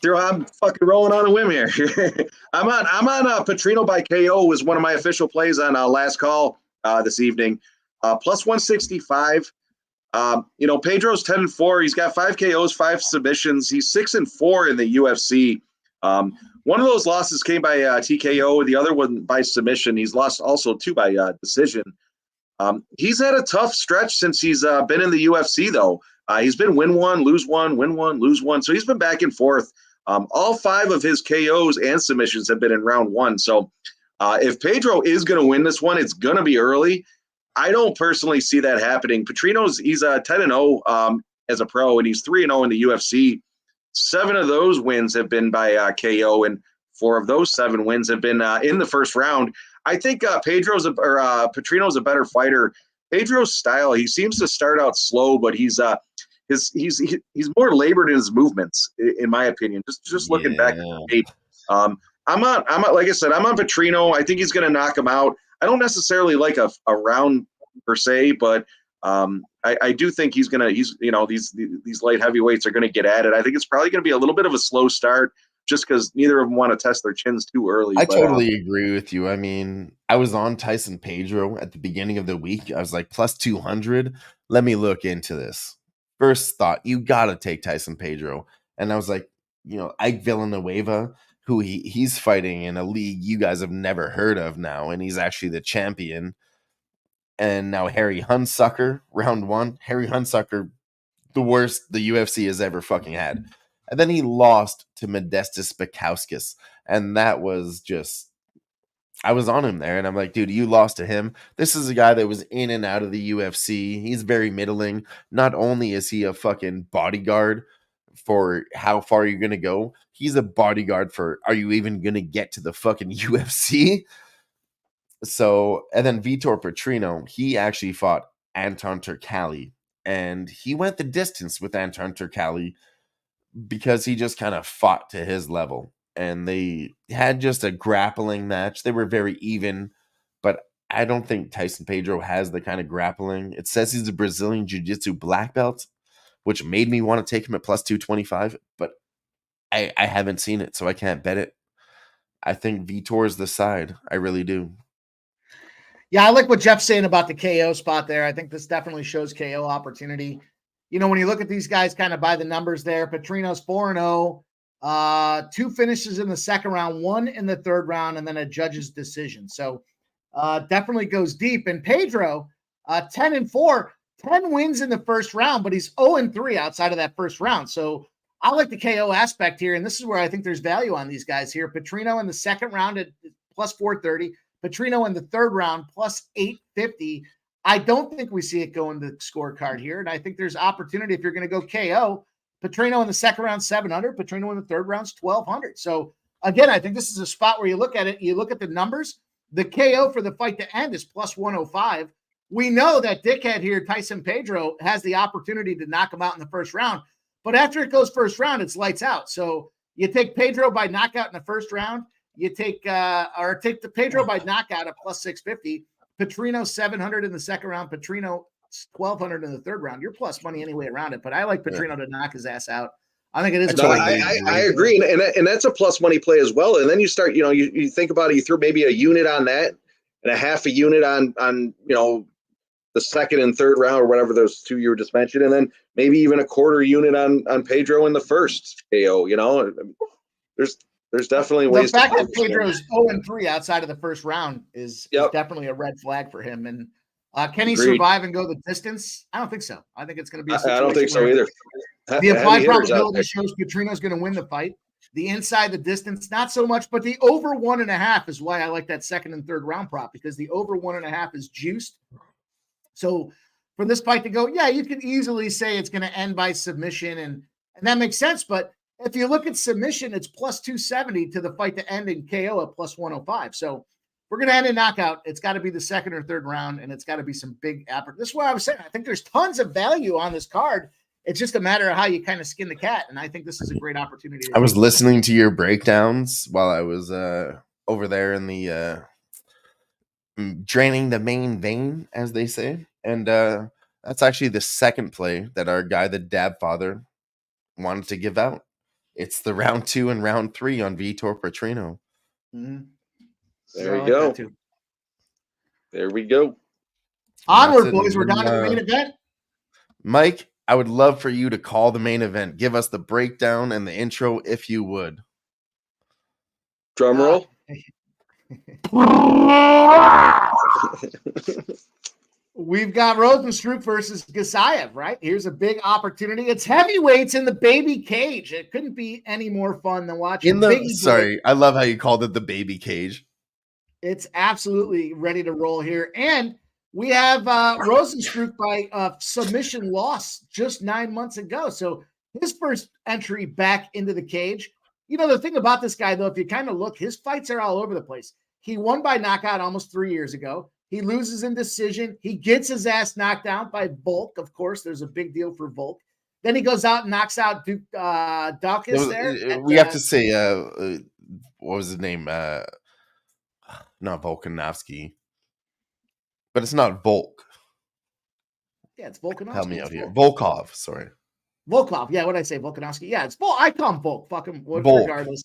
I'm fucking rolling on a whim here. I'm on Petrino by KO was one of my official plays on last call this evening. Plus 165. Pedro's 10-4. He's got 5 KOs, 5 submissions. He's 6-4 in the UFC. One of those losses came by TKO, the other one by submission. He's lost also 2 by decision. He's had a tough stretch since he's been in the UFC, though. He's been win 1, lose 1, win 1, lose 1. So he's been back and forth. All 5 of his KOs and submissions have been in round 1. So if Pedro is going to win this one, it's going to be early. I don't personally see that happening. He's 10-0 as a pro, and he's 3-0 in the UFC. 7 of those wins have been by KO, and 4 of those 7 wins have been in the first round. I think Petrino's a better fighter. Pedro's style, he seems to start out slow, but he's more labored in his movements, in my opinion. Just looking back at the tape. I'm on, like I said, I'm on Petrino. I think he's going to knock him out. I don't necessarily like a round per se, but I do think these light heavyweights are going to get at it. I think it's probably going to be a little bit of a slow start, just because neither of them want to test their chins too early. I totally agree with you. I mean, I was on Tyson Pedro at the beginning of the week. I was like, plus 200. Let me look into this. First thought, you got to take Tyson Pedro. And I was like, Ike Villanueva, who he's fighting in a league you guys have never heard of now, and he's actually the champion. And now Harry Hunsucker, round 1. Harry Hunsucker, the worst the UFC has ever fucking had. And then he lost to Modestas Bakauskas. And that was just, I was on him there. And I'm like, dude, you lost to him. This is a guy that was in and out of the UFC. He's very middling. Not only is he a fucking bodyguard for how far you're going to go, he's a bodyguard for, are you even going to get to the fucking UFC? So, and then Vitor Petrino, he actually fought Anton Turkalj, and he went the distance with Anton Turkalj because he just kind of fought to his level. And they had just a grappling match. They were very even, but I don't think Tyson Pedro has the kind of grappling. It says he's a Brazilian Jiu-Jitsu black belt, which made me want to take him at plus 225, but I haven't seen it, so I can't bet it. I think Vitor is the side. I really do. Yeah, I like what Jeff's saying about the KO spot there. I think this definitely shows KO opportunity. When you look at these guys kind of by the numbers there, Petrino's 4-0, 2 finishes in the second round, 1 in the third round, and then a judge's decision. So definitely goes deep. And Pedro, 10-4, 10 wins in the first round, but he's 0-3 outside of that first round. So I like the KO aspect here, and this is where I think there's value on these guys here. Petrino in the second round at plus 430. Petrino in the third round, plus 850. I don't think we see it go in the scorecard here. And I think there's opportunity if you're going to go KO. Petrino in the second round, 700. Petrino in the third round, 1,200. So, again, I think this is a spot where you look at it, you look at the numbers. The KO for the fight to end is plus 105. We know that dickhead here, Tyson Pedro, has the opportunity to knock him out in the first round. But after it goes first round, it's lights out. So you take Pedro by knockout in the first round. You take the Pedro by knockout at plus 650. Petrino 700 in the second round. Petrino 1,200 in the third round. You're plus money anyway around it, but I like Petrino to knock his ass out. I think it is. I agree, and that's a plus money play as well. And then you start, you think about it. You throw maybe a unit on that, and a half a unit on the second and third round or whatever those 2 you were just mentioned, and then maybe even a quarter unit on Pedro in the first KO. There's definitely ways. The fact that Pedro's 0-3 outside of the first round is definitely a red flag for him. And can he survive and go the distance? I don't think so. I think it's going to be a situation. I don't think so either. The implied probability shows Petrino's going to win the fight. The inside the distance, not so much, but the over 1.5 is why I like that second and third round prop, because the over 1.5 is juiced. So for this fight to go, you could easily say it's going to end by submission, and that makes sense. But if you look at submission, it's plus 270 to the fight to end in KO at plus 105. So we're going to end in knockout. It's got to be the second or third round, and it's got to be some big effort. This is what I was saying. I think there's tons of value on this card. It's just a matter of how you kind of skin the cat, and I think this is a great opportunity. I was listening to your breakdowns while I was over there in the draining the main vein, as they say, and that's actually the second play that our guy, the Dab Father, wanted to give out. It's the round 2 and round 3 on Vitor Petrino. Mm-hmm. There you go. There we go. Onward, boys. We're down to the main event. Mike, I would love for you to call the main event. Give us the breakdown and the intro, if you would. Drum roll. We've got Rosenstruck versus Gasayev, right? Here's a big opportunity. It's heavyweights in the baby cage. It couldn't be any more fun than watching I love how you called it the baby cage. It's absolutely ready to roll here. And we have Rosenstruck by submission loss just 9 months ago. So his first entry back into the cage. The thing about this guy, though, if you kind of look, his fights are all over the place. He won by knockout almost 3 years ago. He loses in decision. He gets his ass knocked out by Volk. Of course, there's a big deal for Volk. Then he goes out and knocks out Duke Dawkins there. We have to say, what was his name? Not Volkanovski. But it's not Volk. Yeah, it's Volkanovski. Help me out here. Volkov, sorry. Volkov. Yeah, what did I say? Volkanovski. Yeah, it's Volk. I call him Volk. Fuck him. Regardless.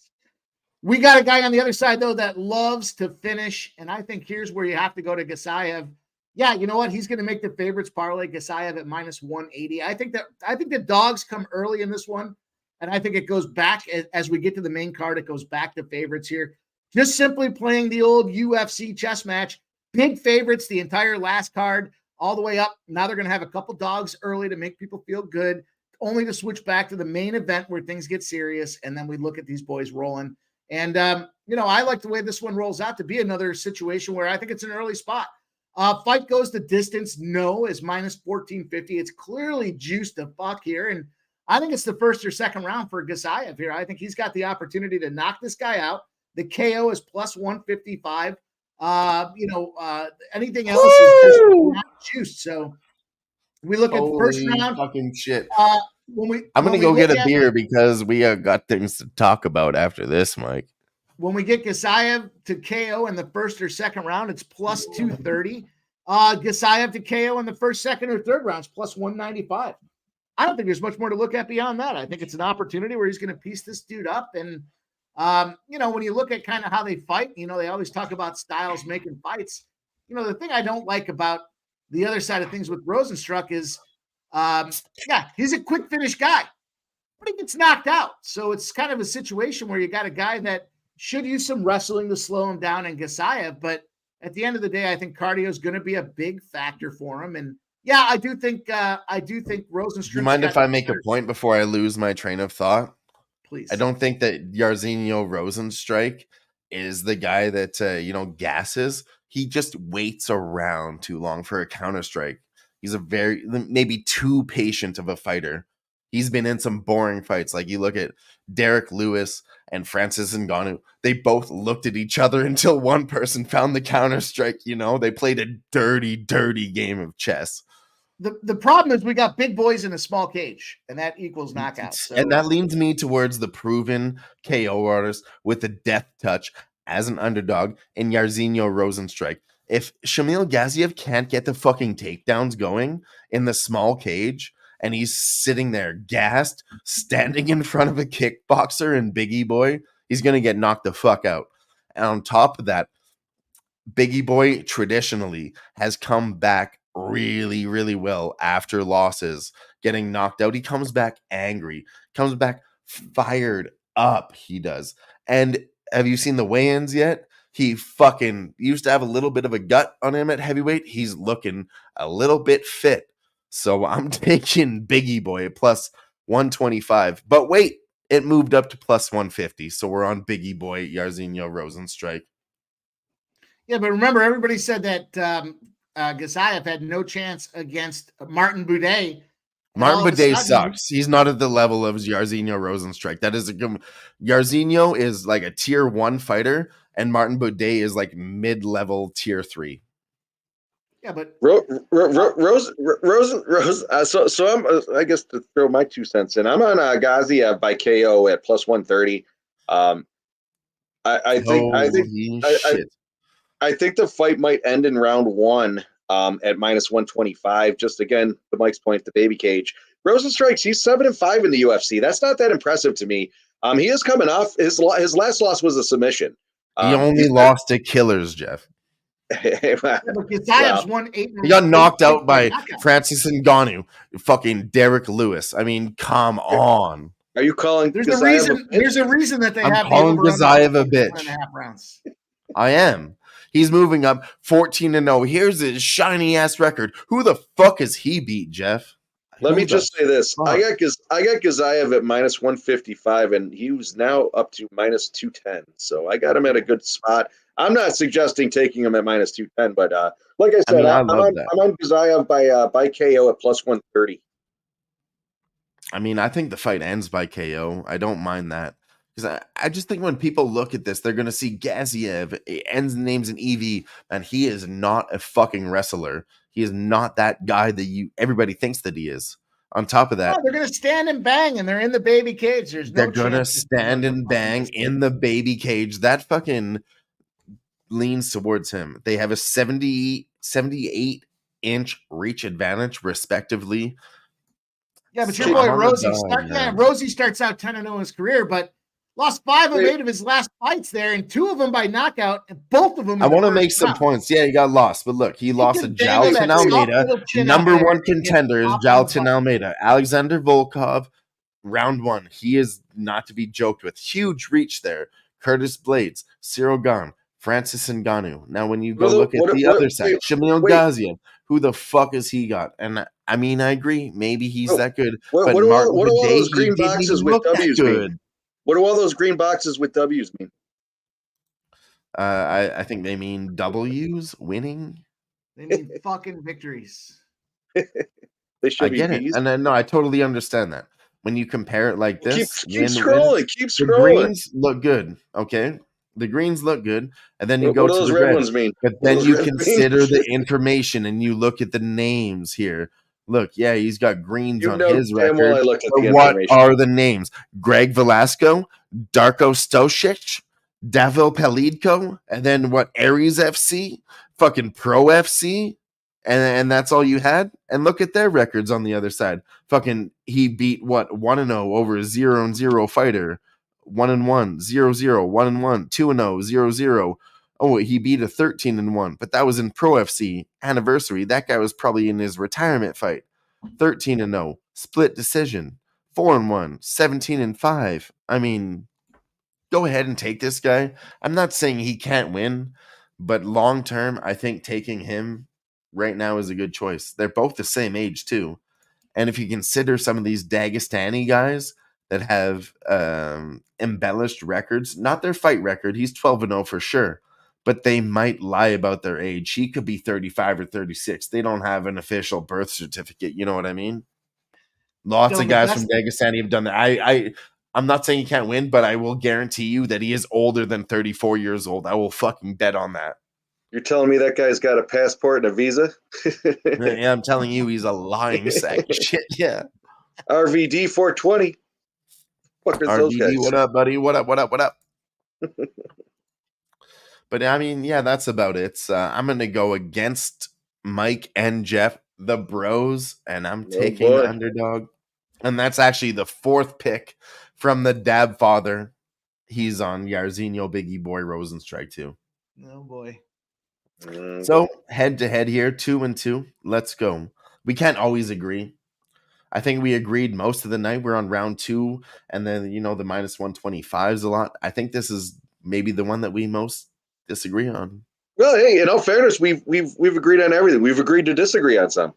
We got a guy on the other side, though, that loves to finish. And I think here's where you have to go to Gasayev. Yeah, you know what? He's going to make the favorites parlay Gasayev at minus 180. I think the dogs come early in this one. And I think it goes back as we get to the main card, it goes back to favorites here. Just simply playing the old UFC chess match. Big favorites the entire last card, all the way up. Now they're going to have a couple dogs early to make people feel good, only to switch back to the main event where things get serious. And then we look at these boys rolling. And, I like the way this one rolls out to be another situation where I think it's an early spot. Fight goes the distance. No, is minus 1450. It's clearly juiced to fuck here. And I think it's the first or second round for Gasayev here. I think he's got the opportunity to knock this guy out. The KO is plus 155. Anything else is just not juiced. So we look at first round. Fucking shit. I'm going to go get a beer because we got things to talk about after this, Mike. When we get Gasayev to KO in the first or second round, it's plus 230. Gasayev to KO in the first, second, or third rounds, plus 195. I don't think there's much more to look at beyond that. I think it's an opportunity where he's going to piece this dude up. And, when you look at kind of how they fight, they always talk about styles making fights. The thing I don't like about the other side of things with Rosenstruck is, he's a quick finish guy, but he gets knocked out. So it's kind of a situation where you got a guy that should use some wrestling to slow him down in Gasayev. But at the end of the day, I think cardio is going to be a big factor for him. And I do think Rosenstruck. Do you mind if I make a point before I lose my train of thought? Please. I don't think that Jairzinho Rosenstrike is the guy that, gasses. He just waits around too long for a counter strike. He's maybe too patient of a fighter. He's been in some boring fights. Like you look at Derek Lewis and Francis Ngannou. They both looked at each other until one person found the counter strike. They played a dirty, dirty game of chess. The problem is we got big boys in a small cage, and that equals knockouts. So. And that leans me towards the proven KO artist with a death touch as an underdog in Jairzinho Rosenstrike. If Shamil Gaziev can't get the fucking takedowns going in the small cage, and he's sitting there gassed, standing in front of a kickboxer and Biggie Boy, he's going to get knocked the fuck out. And on top of that, Biggie Boy traditionally has come back really, really well after losses, getting knocked out. He comes back angry, comes back fired up, he does. And have you seen the weigh-ins yet? He fucking used to have a little bit of a gut on him at heavyweight. He's looking a little bit fit. So I'm taking Biggie Boy at plus 125. But wait, it moved up to plus 150. So we're on Biggie Boy, Jairzinho Rosenstrike. Yeah, but remember, everybody said that Gasayev had no chance against Martin Buday. Martin Buday sucks. He's not at the level of Jairzinho Rosenstrike. That is Jairzinho is like a tier 1 fighter, and Martin Buday is like mid-level tier 3. Yeah, but Rosen. So I'm. I guess to throw my 2 cents in, I'm on Gaziev by KO at plus 130. I think the fight might end in round 1 at minus 125. Just again, the Mike's point, the baby cage. Rosenstrike, he's 7-5 in the UFC. That's not that impressive to me. He is coming off his last loss was a submission. He only lost to killers, Jeff. Gazayev's won 8. He got knocked out by Francis Ngannou, fucking Derek Lewis. I mean, come on. Are you calling? There's a reason that they have. I'm calling Gasayev a bitch. 1.5 rounds. I am. He's moving up 14-0. Here's his shiny ass record. Who the fuck has he beat, Jeff? Let me just say this. I got Gasayev at minus 155, and he was now up to minus 210. So I got him at a good spot. I'm not suggesting taking him at minus 210, but like I said, I'm on Gasayev by KO at plus 130. I mean, I think the fight ends by KO. I don't mind that. Because I just think when people look at this, they're going to see Gaziev, ends names in EV, and he is not a fucking wrestler. He is not that guy that everybody thinks that he is. On top of that, they're going to stand and bang, and they're in the baby cage. They're going to stand and bang in the baby cage. That fucking leans towards him. They have a 78-inch reach advantage, respectively. Yeah, but your boy Rosie, Rosie starts out 10-0 in his career, but lost 5 of 8 of his last fights there, and 2 of them by knockout, and both of them. I want to make some points. Yeah, he got lost, but look, he lost to Jailton Almeida. Number 1 contender is Jailton Almeida. Alexander Volkov round 1. He is not to be joked with. Huge reach there. Curtis Blades, Cyril Gahn, Francis Ngannou. Now, when you go look at the other side, Shamil Gaziev, who the fuck has he got? And I mean, I agree. Maybe he's that good. But Martin what do all Day, those he green didn't boxes even with look that W's mean? good. What do all those green boxes with W's mean? I think they mean W's, winning. They mean fucking victories. They should I be get it. B's. And no, I totally understand that. When you compare it like this, Keep scrolling. the greens look good, okay? The greens look good, and then you What go do to those the red red. ones mean? But What do then those you reds mean? consider the information and you look at the names here. Look, yeah, he's got greens You on know his damn well record. I looked at But the what information. are the names? Greg Velasco, Darko Stosic, Davil Pelidko, and then what? Aries FC, fucking Pro FC, and that's all you had. And look at their records on the other side. Fucking, he beat what 1-0 over a 0-0 fighter, 1-1, 0-0, 1-1, 2-0, 0-0. Oh, he beat a 13-1, but that was in Pro FC anniversary. That guy was probably in his retirement fight. 13-0, split decision, 4-1, 17-5. I mean, go ahead and take this guy. I'm not saying he can't win, but long term, I think taking him right now is a good choice. They're both the same age too, and if you consider some of these Dagestani guys that have embellished records, not their fight record, he's 12-0 for sure, but they might lie about their age. He could be 35 or 36. They don't have an official birth certificate. You know what I mean? Lots of guys from Dagestani have done that. I'm not saying he can't win, but I will guarantee you that he is older than 34 years old. I will fucking bet on that. You're telling me that guy's got a passport and a visa? Yeah, I'm telling you, he's a lying sack of shit. Yeah. RVD 420. What are those guys? RVD, what up, buddy? What up? What up? What up? But I mean, yeah, that's about it. I'm going to go against Mike and Jeff, the bros, and I'm taking underdog. And that's actually the 4th pick from the Dab father. He's on Yarzinho, Biggie Boy, Rosenstrike too. Oh boy. So head to head here, 2-2. Let's go. We can't always agree. I think we agreed most of the night. We're on round 2, and then the -125s a lot. I think this is maybe the one that we most disagree on. Well, hey, in all fairness, we've agreed on everything. We've agreed to disagree on some.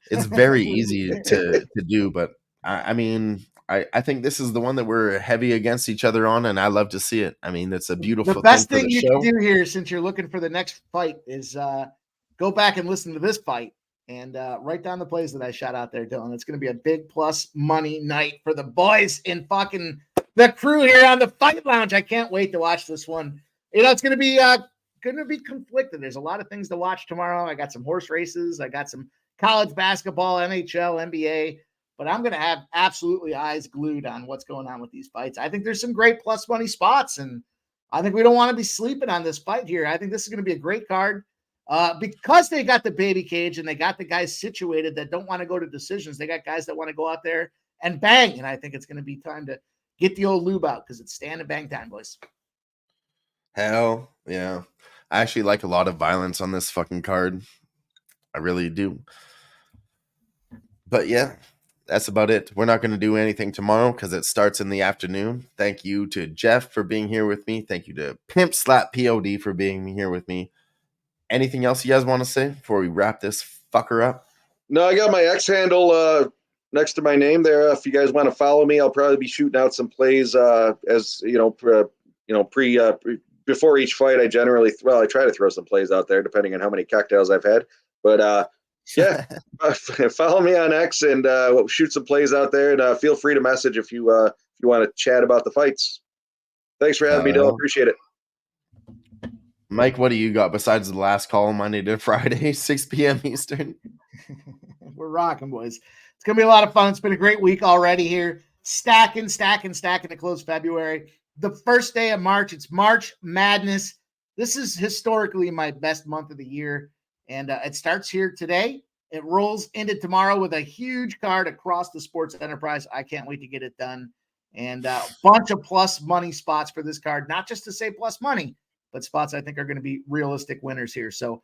It's very easy to do, but I mean, I think this is the one that we're heavy against each other on, and I love to see it. I mean, it's a beautiful The best thing thing you can do here, since you're looking for the next fight, is go back and listen to this fight and write down the plays that I shot out there, Dylan. It's going to be a big plus money night for the boys in fucking the crew here on the Fight Lounge. I can't wait to watch this one. It's going to be conflicted. There's a lot of things to watch tomorrow. I got some horse races. I got some college basketball, NHL, NBA. But I'm going to have absolutely eyes glued on what's going on with these fights. I think there's some great plus money spots, and I think we don't want to be sleeping on this fight here. I think this is going to be a great card because they got the baby cage and they got the guys situated that don't want to go to decisions. They got guys that want to go out there and bang, and I think it's going to be time to get the old lube out because it's stand and bang time, boys. Hell yeah. I actually like a lot of violence on this fucking card. I really do. But yeah, that's about it. We're not going to do anything tomorrow because it starts in the afternoon. Thank you to Jeff for being here with me. Thank you to Pimp Slap POD for being here with me. Anything else you guys want to say before we wrap this fucker up? No, I got my X handle next to my name there. If you guys want to follow me, I'll probably be shooting out some plays as before each fight. I try to throw some plays out there depending on how many cocktails I've had. But yeah, follow me on X and we'll shoot some plays out there. And feel free to message if you want to chat about the fights. Thanks for having me, Dylan. Appreciate it. Mike, what do you got besides the last call Monday to Friday, 6 p.m. Eastern? We're rocking, boys. It's going to be a lot of fun. It's been a great week already here. Stacking to close February. The first day of March, it's March Madness. This is historically my best month of the year. And it starts here today. It rolls into tomorrow with a huge card across the sports enterprise. I can't wait to get it done. And a bunch of plus money spots for this card, not just to say plus money, but spots I think are going to be realistic winners here. So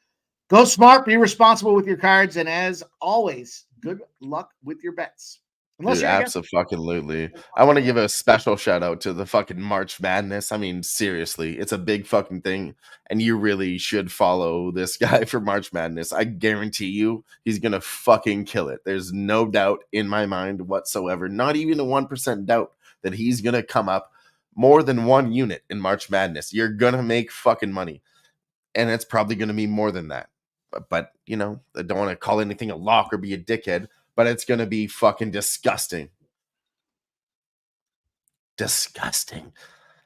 go smart, be responsible with your cards. And as always, good luck with your bets. Unless Dude, you're against abso-fucking-lutely. I want to give a special shout out to the fucking March Madness. I mean, seriously, it's a big fucking thing, and you really should follow this guy for March Madness. I guarantee you, he's gonna fucking kill it. There's no doubt in my mind whatsoever, not even a 1% doubt that he's gonna come up more than one unit in March Madness. You're gonna make fucking money, and it's probably gonna be more than that. But you know, I don't want to call anything a lock or be a dickhead, but it's gonna be fucking disgusting. Disgusting.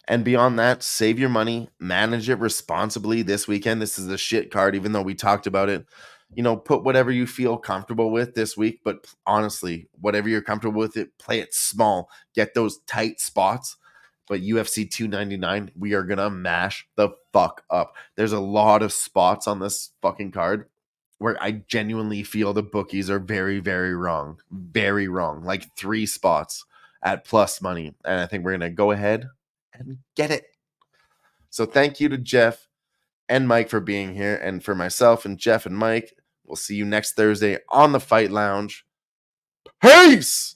And beyond that, save your money, manage it responsibly this weekend. This is a shit card, even though we talked about it. You know, put whatever you feel comfortable with this week, but honestly, whatever you're comfortable with it, play it small. Get those tight spots. But UFC 299, we are gonna mash the fuck up. There's a lot of spots on this fucking card where I genuinely feel the bookies are very, very wrong. Very wrong. Like 3 spots at plus money. And I think we're gonna go ahead and get it. So thank you to Jeff and Mike for being here. And for myself and Jeff and Mike, we'll see you next Thursday on the Fight Lounge. Peace!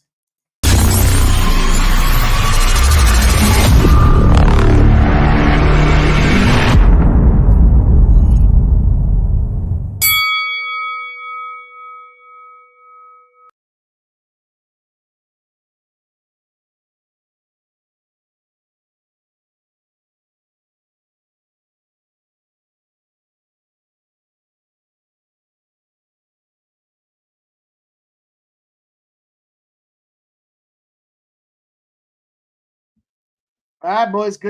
All right, boys. Good.